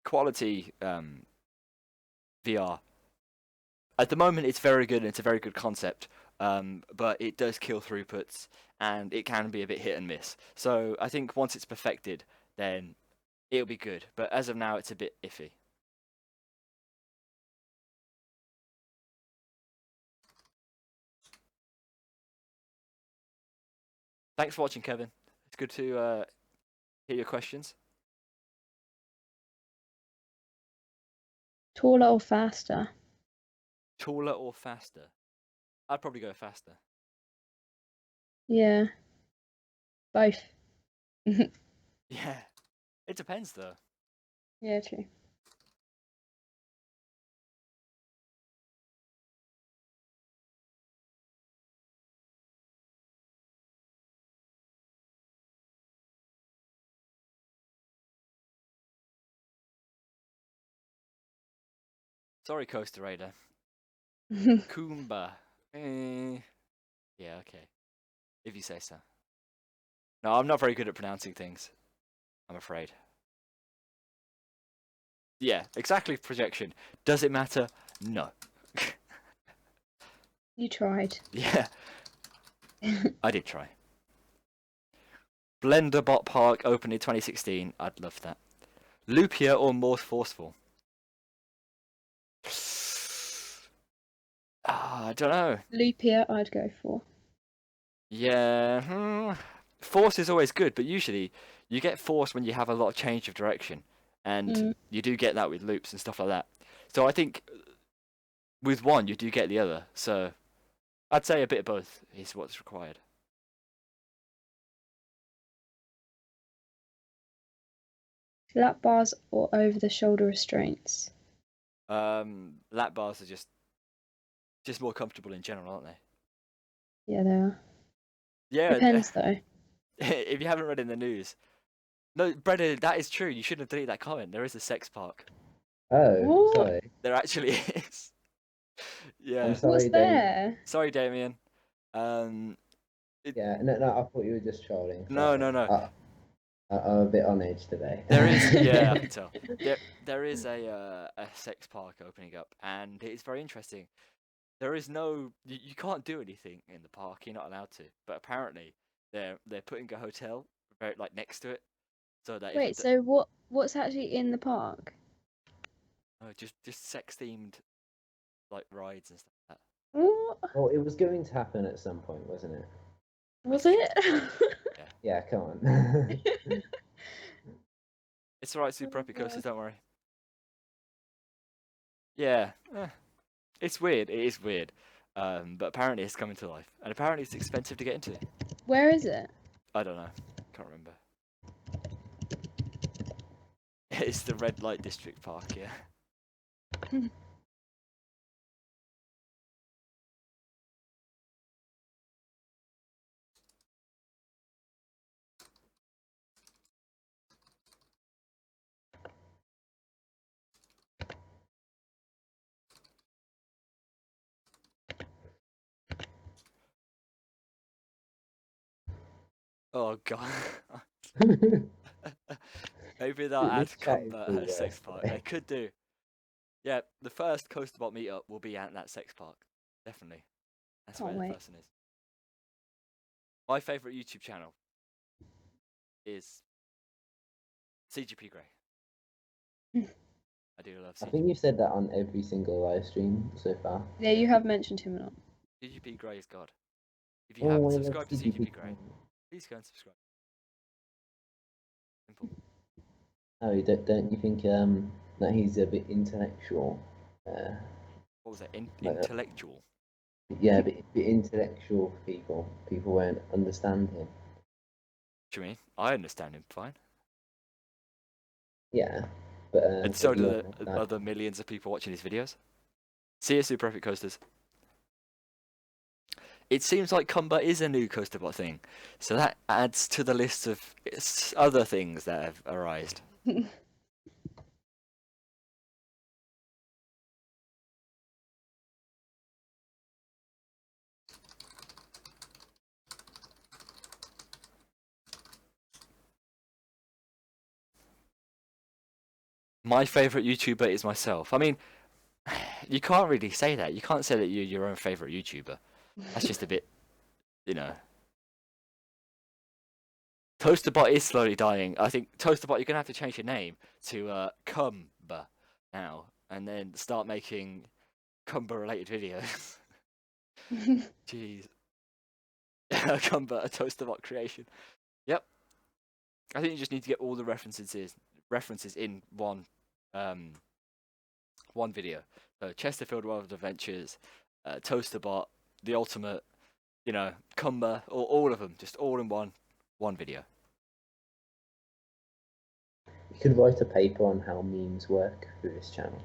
S1: quality VR. At the moment, it's very good and it's a very good concept, but it does kill throughputs and it can be a bit hit and miss. So I think once it's perfected, then it'll be good. But as of now, it's a bit iffy. Thanks for watching, Kevin. It's good to hear your questions.
S3: Taller or faster?
S1: Taller or faster? I'd probably go faster.
S3: Yeah. Both.
S1: Yeah. It depends, though.
S3: Yeah, true.
S1: Sorry, Coaster Raider. Kumba. Yeah, okay. If you say so. No, I'm not very good at pronouncing things, I'm afraid. Yeah, exactly, projection. Does it matter? No.
S3: You tried.
S1: Yeah, I did try. Blenderbot Park opened in 2016. I'd love that. Loopier or more forceful? I don't know.
S3: Loopier, I'd go for.
S1: Yeah, force is always good, but usually you get force when you have a lot of change of direction, and you do get that with loops and stuff like that. So I think with one you do get the other. So I'd say a bit of both is what's required.
S3: Lap bars or over-the-shoulder restraints?
S1: Lap bars are just more comfortable in general, aren't they?
S3: Yeah, they are.
S1: Yeah.
S3: Depends though.
S1: If you haven't read in the news, no, Brendan, that is true. You shouldn't have deleted that comment. There is a sex park.
S4: Oh,
S3: What?
S4: sorry.
S1: There actually is. Yeah.
S4: I'm sorry,
S3: What's
S4: Damien.
S3: there?
S1: Sorry, Damien.
S4: Yeah, no, I thought you were just trolling.
S1: No,
S4: Sorry.
S1: no, no.
S4: I'm a bit on edge today.
S1: There is, yeah, I can tell. There is a sex park opening up, and it's very interesting. There is no, you can't do anything in the park. You're not allowed to. But apparently, they're putting a hotel very like next to it, so that
S3: Wait, so what's actually in the park?
S1: just sex themed like rides and stuff like that.
S3: What?
S4: Well, it was going to happen at some point, wasn't it?
S3: Was it?
S4: Yeah, come on.
S1: It's alright, Super Epic Coasters, don't worry. Yeah, it's weird. It is weird. But apparently it's coming to life, and apparently it's expensive to get into.
S3: Where is it?
S1: I don't know. Can't remember. It's the Red Light District Park, yeah. Oh god. Maybe they'll add
S4: This chat is
S1: Cumber
S4: the
S1: at sex
S4: worst
S1: park.
S4: today.
S1: They could do. Yeah, the first Coasterbot meetup will be at that sex park. Definitely. That's where
S3: Can't
S1: the
S3: wait.
S1: person is. My favourite YouTube channel is CGP Grey. I do love
S4: I
S1: CGP.
S4: think you've said that on every single live stream so far.
S3: Yeah, you have mentioned him a lot.
S1: CGP Grey is God. If you haven't
S4: I love
S1: subscribed to CGP Grey,
S4: Grey.
S1: please go and subscribe. Simple.
S4: Oh, don't you think that he's a bit intellectual?
S1: What was that?
S4: Like,
S1: Intellectual.
S4: yeah, a bit intellectual for people. People won't understand him.
S1: What do you mean? I understand him fine.
S4: Yeah, but
S1: And so do
S4: more
S1: the
S4: like
S1: other millions of people watching his videos. See you, Super Epic Coasters. It seems like Cumber is a new Coasterbot thing, so that adds to the list of other things that have arisen. My favourite YouTuber is myself. I mean, you can't really say that. You can't say that you're your own favourite YouTuber. That's just a bit, you know. Toasterbot is slowly dying. I think Toasterbot, you're gonna have to change your name to Cumber now, and then start making Cumber-related videos. Jeez, Cumber, a Toasterbot creation. Yep. I think you just need to get all the references in one video. So Chesterfield World Adventures, Toasterbot, the ultimate, you know, Cumber, or all of them, just all in one video.
S4: you could write a paper on how memes work through this channel.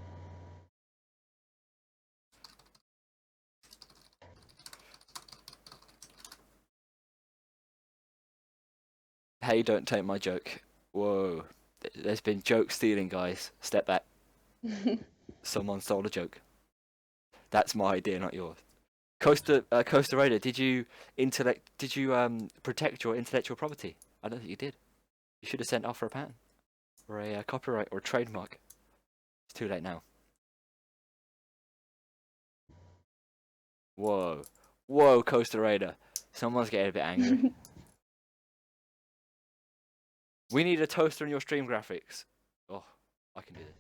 S1: Hey, don't take my joke. Whoa. There's been joke stealing, guys. Step back. Someone stole a joke. That's my idea, not yours. Costa Raider, did you protect your intellectual property? I don't think you did. You should have sent off for a patent or a copyright or a trademark. It's too late now. Whoa, Costa Raider. Someone's getting a bit angry. We need a toaster in your stream graphics. Oh, I can do this.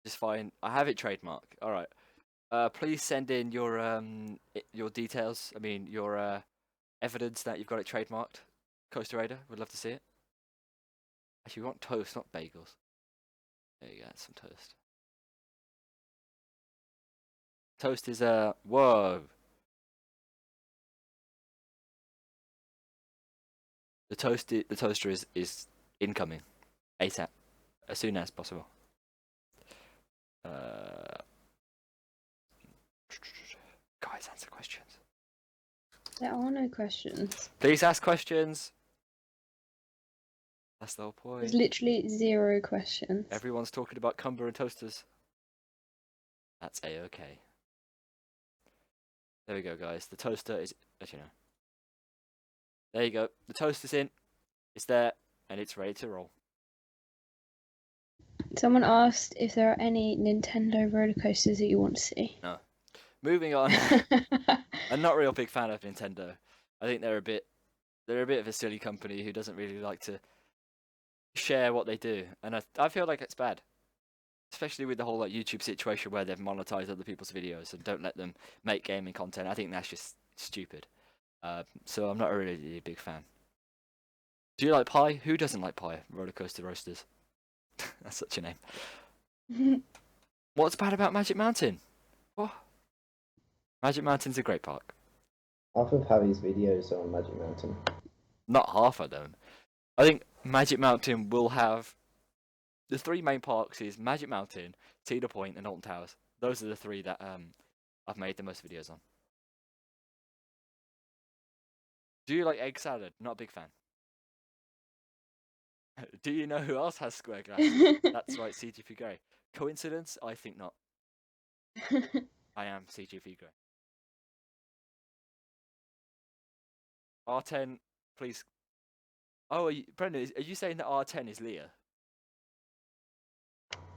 S1: Just fine. I have it trademarked. All right. Please send in your details. I mean your evidence that you've got it trademarked. Coaster Raider, would love to see it. Actually, we want toast, not bagels. There you go, some toast. Toast is whoa. The toaster is incoming, ASAP, as soon as possible. Guys, answer questions.
S3: There are no questions.
S1: Please ask questions. That's the whole point.
S3: There's literally 0 questions.
S1: Everyone's talking about Cumber and toasters. That's a-okay. There we go, guys. The toaster is, as you know. There you go. The toaster's in. It's there, and it's ready to roll.
S3: Someone asked if there are any Nintendo roller coasters that you want to see.
S1: No. Moving on. I'm not a real big fan of Nintendo. I think they're a bit of a silly company who doesn't really like to share what they do, and I feel like it's bad, especially with the whole like YouTube situation where they've monetized other people's videos and don't let them make gaming content. I think that's just stupid. So I'm not really a big fan. Do you like pie? Who doesn't like pie? Roller Coaster Roasters. That's such a name. What's bad about Magic Mountain? What? Magic Mountain's a great park.
S4: Half of Javi's videos are on Magic Mountain.
S1: Not half of them. I think Magic Mountain will have the 3 main parks is Magic Mountain, Cedar Point, and Alton Towers. Those are the 3 that I've made the most videos on. Do you like egg salad? Not a big fan. Do you know who else has square glasses? That's right, CGP Grey. Coincidence? I think not. I am CGP Grey. R10, please. Oh, Brendan, are you saying that R10 is Leah?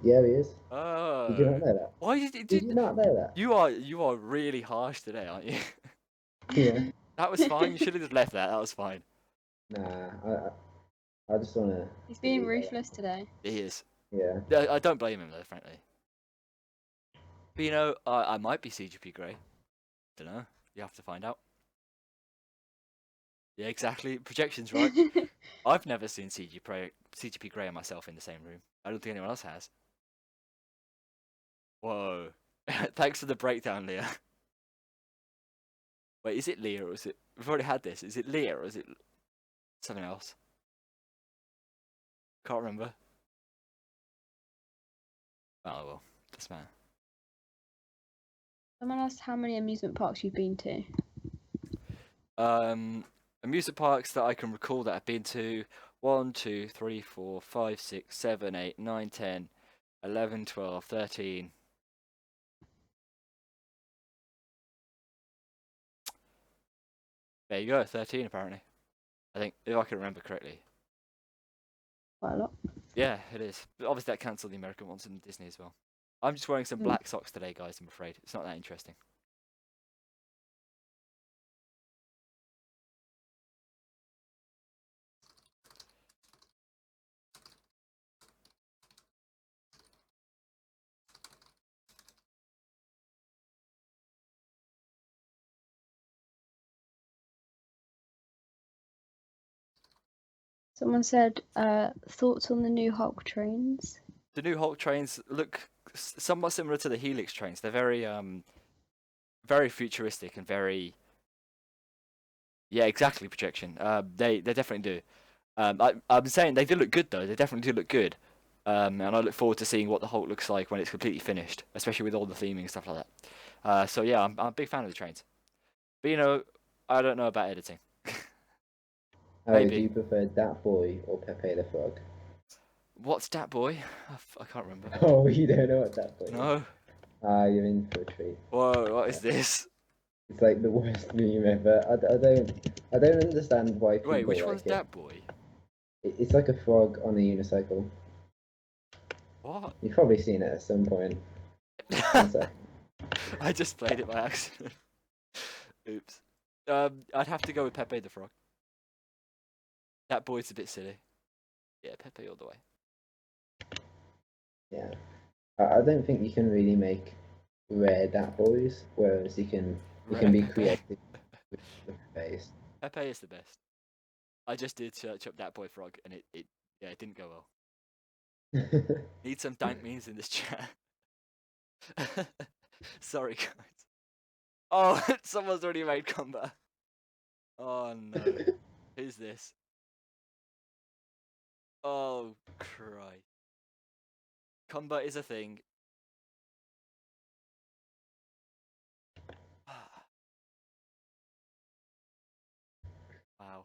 S4: Yeah, he is.
S1: Oh.
S4: Did you not know that?
S1: Why
S4: Did you not know that?
S1: You are really harsh today, aren't you?
S4: Yeah.
S1: That was fine. You should have just left that. That was fine.
S4: Nah, I just want to...
S3: He's being ruthless today.
S1: He is.
S4: Yeah.
S1: I don't blame him though, frankly. But you know, I might be CGP Grey. Don't know. You have to find out. Yeah, exactly. Projections, right? I've never seen CGP Grey and myself in the same room. I don't think anyone else has. Whoa. Thanks for the breakdown, Leah. Wait, is it Leah or is it... We've already had this. Is it Leah or is it something else? Can't remember. Oh, well. Doesn't matter.
S3: Someone asked how many amusement parks you've been to.
S1: Amusement parks that I can recall that I've been to 1, 2, 3, 4, 5, 6, 7, 8, 9, 10, 11, 12, 13. There you go, 13 apparently. I think, if I can remember correctly.
S3: Quite a lot.
S1: Yeah, it is. But obviously that cancelled the American ones and Disney as well. I'm just wearing some black socks today, guys, I'm afraid. It's not that interesting.
S3: Someone said, thoughts on the new Hulk trains?
S1: The new Hulk trains look somewhat similar to the Helix trains. They're very, very futuristic and very... Yeah, exactly, projection. They definitely do. I'm saying they do look good, though. They definitely do look good. And I look forward to seeing what the Hulk looks like when it's completely finished, especially with all the theming and stuff like that. So yeah, I'm a big fan of the trains. But you know, I don't know about editing.
S4: Oh, do
S1: Maybe.
S4: you prefer Dat Boy or Pepe the Frog?
S1: What's that boy? I can't remember.
S4: Oh, you don't know what Dat Boy is?
S1: No.
S4: Ah, you're in for a treat.
S1: Whoa, what is this?
S4: It's like the worst meme ever. I don't understand why people
S1: Wait, which
S4: like
S1: one's
S4: it.
S1: that boy?
S4: It's like a frog on a unicycle.
S1: What?
S4: You've probably seen it at some point. One sec.
S1: I just played it by accident. Oops. I'd have to go with Pepe the Frog. That boy's a bit silly. Yeah, Pepe all the way.
S4: Yeah. I don't think you can really make rare Dat Boys, whereas you can be
S1: Pepe.
S4: creative with the face.
S1: Pepe is the best. I just did search up that boy frog and it didn't go well. Need some dank memes in this chat. Sorry guys. Oh, someone's already made combat. Oh no. Who's this? Oh Christ. Combat is a thing. Wow.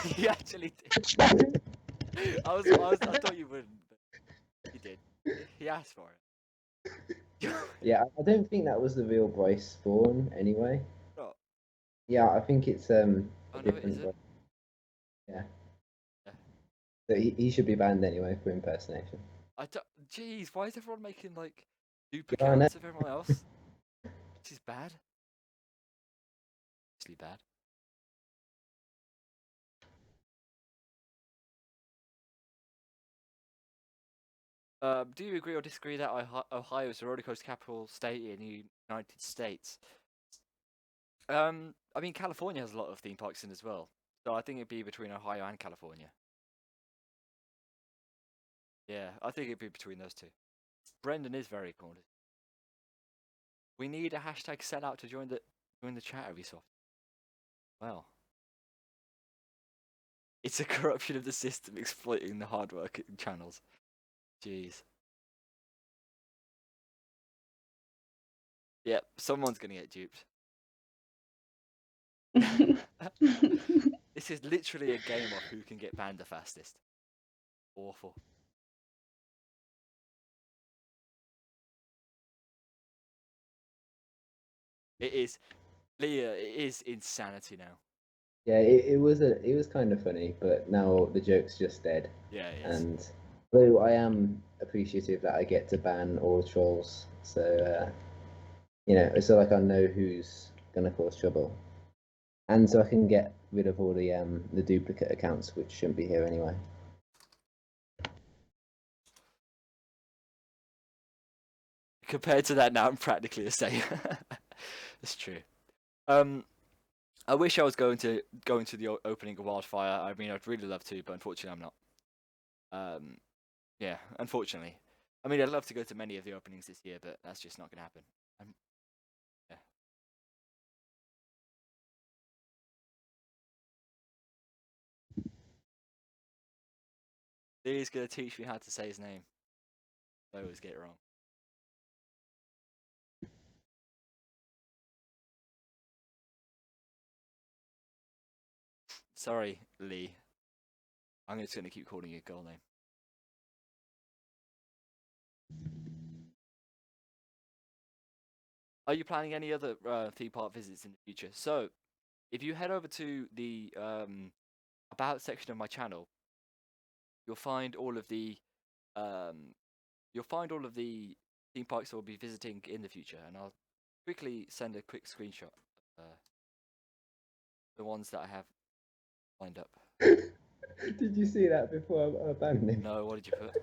S1: He actually did. I thought you wouldn't, but he did. He asked for it.
S4: Yeah, I don't think that was the real Bryce Spawn anyway.
S1: Oh,
S4: Yeah, I think it's a
S1: no, it
S4: different
S1: isn't.
S4: Bryce. Yeah.
S1: Yeah.
S4: So he should be banned anyway for impersonation.
S1: Jeez, why is everyone making like
S4: Yeah, I know.
S1: duplicates of everyone else? This is bad. Actually bad. Do you agree or disagree that Ohio is the roller coaster capital state in the United States? I mean, California has a lot of theme parks in as well, so I think it'd be between Ohio and California. Yeah, I think it'd be between those two. Brendan is very cornered. We need a hashtag sellout to join the chat, Ubisoft. Well, it's a corruption of the system exploiting the hardworking channels. Jeez. Yep, someone's gonna get duped. This is literally a game of who can get banned the fastest. Awful. It is, Leah. It is insanity now.
S4: Yeah, it was kind of funny, but now the joke's just dead.
S1: Yeah, it is.
S4: And though I am appreciative that I get to ban all trolls, so so like I know who's gonna cause trouble, and so I can get rid of all the duplicate accounts which shouldn't be here anyway.
S1: Compared to that, now I'm practically the same. It's true. I wish I was going to the opening of Wildfire. I mean, I'd really love to, but unfortunately, I'm not. Yeah, unfortunately. I mean, I'd love to go to many of the openings this year, but that's just not going to happen. Yeah. He's going to teach me how to say his name. I always get it wrong. Sorry, Lee. I'm just going to keep calling you girl name. Are you planning any other theme park visits in the future? So, if you head over to the about section of my channel, you'll find all of the theme parks we'll be visiting in the future, and I'll quickly send a quick screenshot of the ones that I have lined up.
S4: Did you see that before I banned him?
S1: No, what did you put?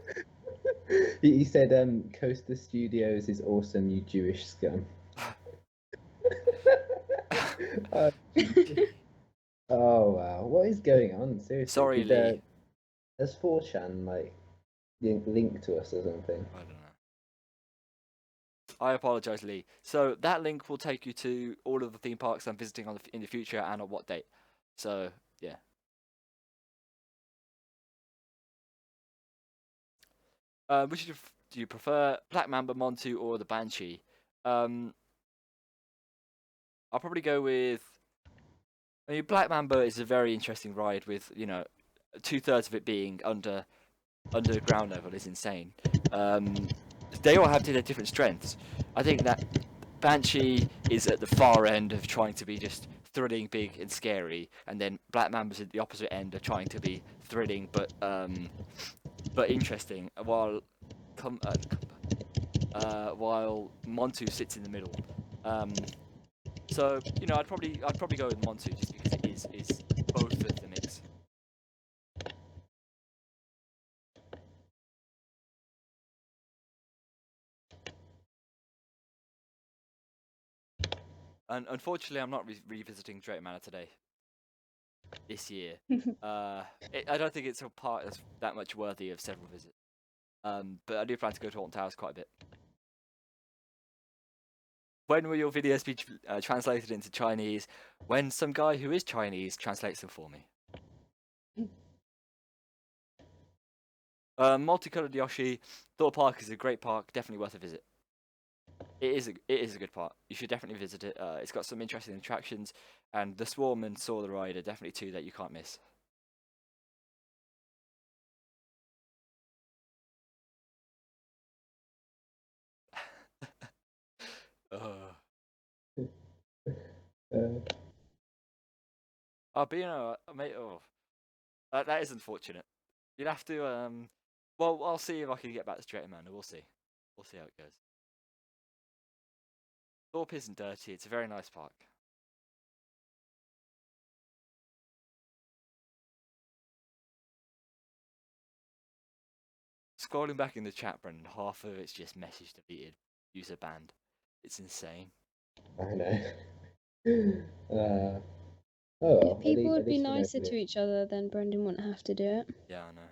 S4: He said, Coaster Studios is awesome, you Jewish scum. Oh wow, what is going on? Seriously.
S1: Sorry, Lee.
S4: Does 4chan link to us or something?
S1: I don't know. I apologize, Lee. So that link will take you to all of the theme parks I'm visiting in the future and on what date. So yeah. Which do you prefer, Black Mamba, Montu, or the Banshee? I'll probably go with. I mean, Black Mamba is a very interesting ride with 2/3 of it being under ground level is insane. They all have their different strengths. I think that Banshee is at the far end of trying to be just thrilling, big, and scary, and then Black Mamba's at the opposite end of trying to be thrilling but interesting. While Montu sits in the middle. So I'd probably go with Montu just because it is both of the mix. And unfortunately, I'm not revisiting Drake Manor today. This year, I don't think it's a part that's that much worthy of several visits. But I do plan to go to Alton Towers quite a bit. When will your videos be translated into Chinese? When some guy who is Chinese translates them for me. Multicolored Yoshi, Thor Park is a great park, definitely worth a visit. It is a good park. You should definitely visit it. It's got some interesting attractions, and the Swarm and Saw the Ride are definitely two that you can't miss. But mate, that is unfortunate. You'd have to well, I'll see if I can get back to Straight Man. We'll see. We'll see how it goes. Thorpe isn't dirty. It's a very nice park. Scrolling back in the chat, Brendan, half of it's just message deleted, user banned. It's insane.
S4: I know. Oh, well,
S3: People would
S4: at
S3: be
S4: least we know
S3: nicer
S4: who it
S3: to
S4: is.
S3: each other, then Brendan wouldn't have to do it.
S1: Yeah, I know.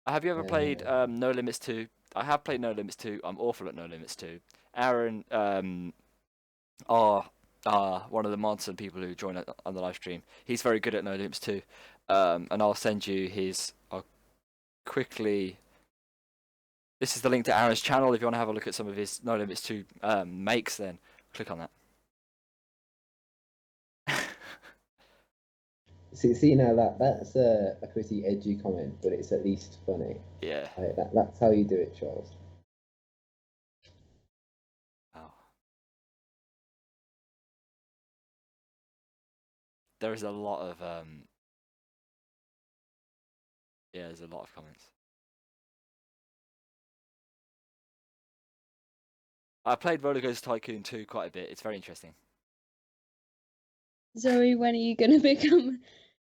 S1: Have you ever played No Limits 2? I have played No Limits 2. I'm awful at No Limits 2. Aron one of the monster people who joined on the live stream. He's very good at No Limits 2. And I'll send you his. I'll quickly. This is the link to Aron's channel. If you want to have a look at some of his No Limits 2 makes, then click on that.
S4: See now that's a pretty edgy comment, but it's at least funny.
S1: Yeah.
S4: That's how you do it, Charles.
S1: Oh. There is a lot of yeah, there's a lot of comments. I played Roller Coaster Tycoon 2 quite a bit. It's very interesting.
S3: Zoe, when are you going to become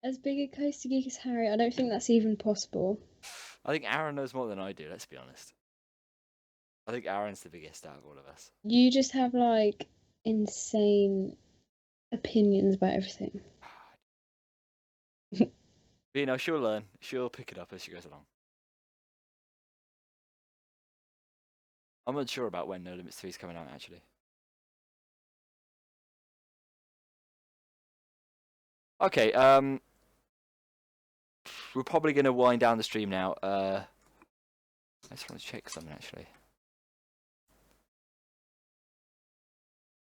S3: as big a coaster geek as Harry? I don't think that's even possible.
S1: I think Aron knows more than I do, let's be honest. I think Aron's the biggest out of all of us.
S3: You just have like insane opinions about everything.
S1: But she'll learn. She'll pick it up as she goes along. I'm unsure about when No Limits 3 is coming out, actually. Okay, we're probably going to wind down the stream now. I just want to check something, actually.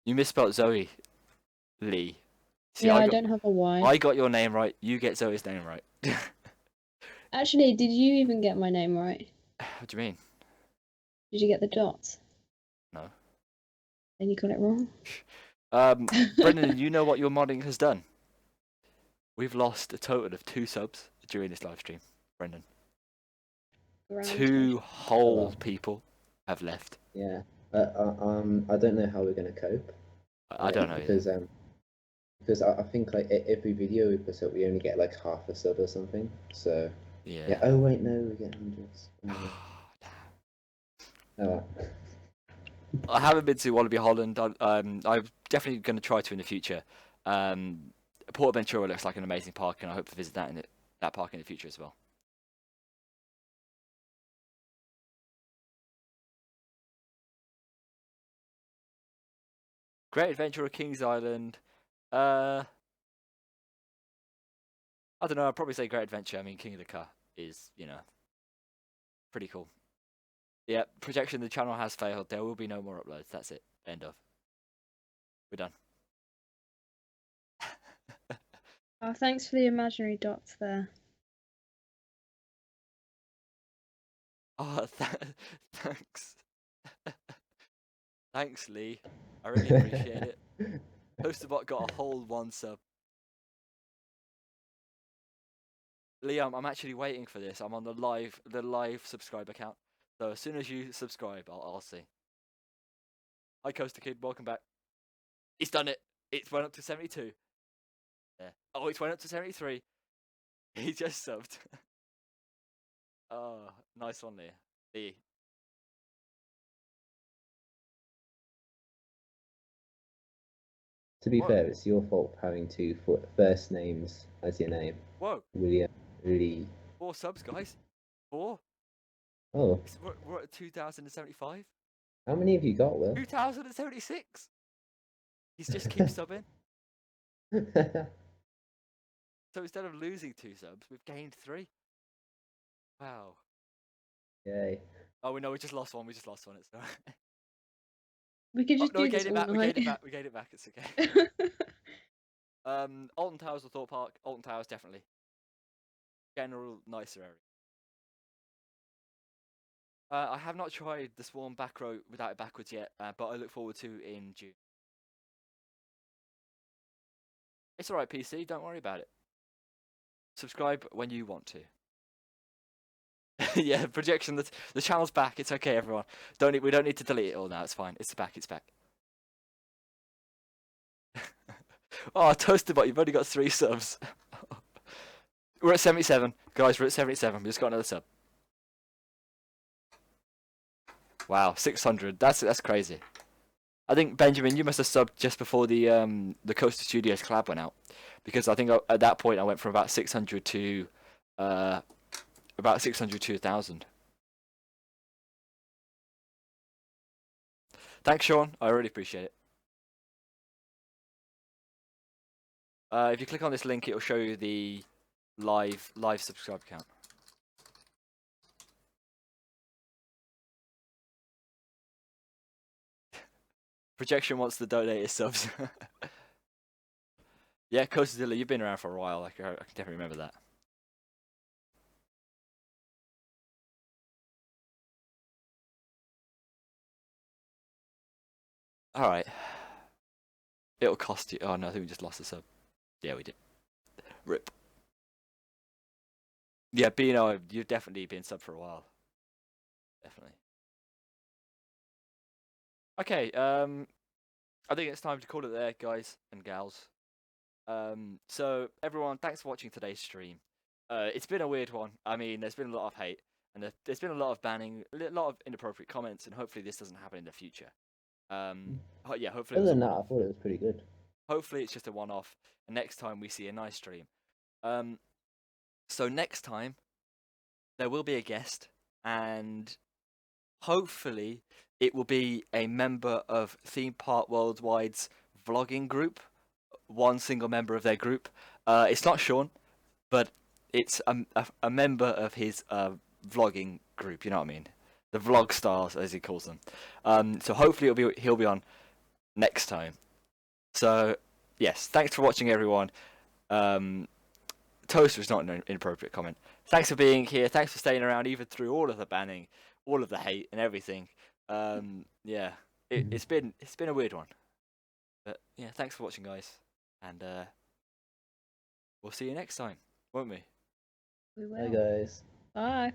S1: You misspelled Zoe Lee. See,
S3: Yeah, I don't have a Y.
S1: I got your name right. You get Zoe's name right.
S3: Actually, did you even get my name right?
S1: What do you mean?
S3: Did you get the dots?
S1: No.
S3: Then you got it wrong.
S1: Brendan, you know what your modding has done? We've lost a total of 2 subs during this live stream, Brendan.
S3: Around
S1: 2 whole people have left.
S4: Yeah. I don't know how we're gonna cope.
S1: I don't know.
S4: Because I think like every video we put up, we only get like half a sub or something. So
S1: Yeah.
S4: Oh wait, no, we get hundreds. Oh.
S1: I haven't been to Wallaby Holland. I'm definitely going to try to in the future. Portaventura looks like an amazing park, and I hope to visit that park in the future as well. Great Adventure of Kings Island. I don't know. I'd probably say Great Adventure. I mean, King of the Car is, pretty cool. Yeah, projection. The channel has failed. There will be no more uploads. That's it. End of. We're done.
S3: Oh, thanks for the imaginary dots there.
S1: Oh, thanks. Thanks, Lee. I really appreciate it. Toasterbot got a whole 1 sub. Lee, I'm actually waiting for this. I'm on the live subscriber count. So as soon as you subscribe, I'll see. Hi, Coaster Kid. Welcome back. He's done it. It went up to 72. Yeah. Oh, it went up to 73. He just subbed. Oh, nice one there. Lee.
S4: To be
S1: Whoa.
S4: fair, it's your fault for having two first names as your name.
S1: Whoa.
S4: William, Lee.
S1: 4 subs, guys. 4.
S4: Oh,
S1: We're at 2,075.
S4: how many have you got, Will?
S1: 2,076. He's just keeps subbing. So instead of losing 2 subs, we've gained 3. Wow.
S4: Yay.
S1: Oh, we know we just lost one. It's alright.
S3: We could
S1: Oh,
S3: just
S1: no, we
S3: do this
S1: gained it
S3: all
S1: back. We
S3: night.
S1: gained it back. We gained it back. It's okay. Alton Towers or Thorpe Park? Alton Towers, definitely. General, nicer area. I have not tried the Swarm back row without it backwards yet, but I look forward to in June. It's alright, PC. Don't worry about it. Subscribe when you want to. Yeah, projection. The channel's back. It's okay, everyone. We don't need to delete it all now. It's fine. It's back. It's back. Oh, Toasterbot, you've only got 3 subs. We're at 77, guys. We're at 77. We just got another sub. Wow, 600. That's crazy. I think Benjamin, you must have subbed just before the Coaster Studios collab went out, because I think at that point I went from about 600 to about 600 to 1,000. Thanks, Sean. I really appreciate it. If you click on this link, it'll show you the live subscribe count. Projection wants to donate his subs. Yeah, Coastazilla, you've been around for a while. I can definitely remember that. All right. It'll cost you. Oh no, I think we just lost a sub. Yeah, we did. Rip. Yeah, Bino, you've definitely been sub for a while. Definitely. Okay. I think it's time to call it there, guys and gals. So everyone, thanks for watching today's stream. It's been a weird one. I mean, there's been a lot of hate, and there's been a lot of banning, a lot of inappropriate comments, and hopefully this doesn't happen in the future. Yeah, hopefully.
S4: Other than that, I thought it was pretty good.
S1: Hopefully it's just a one-off, and next time we see a nice stream. So next time there will be a guest, and hopefully it will be a member of Theme Park Worldwide's vlogging group. One single member of their group. It's not Sean, but it's a member of his vlogging group. You know what I mean? The vlog stars, as he calls them. So hopefully he'll be on next time. So yes, thanks for watching, everyone. Toaster is not an inappropriate comment. Thanks for being here. Thanks for staying around even through all of the banning, all of the hate, and everything. Yeah, it's been a weird one. But yeah, thanks for watching, guys. And we'll see you next time, won't we?
S3: We
S4: Bye,
S3: will.
S4: guys.
S3: Bye.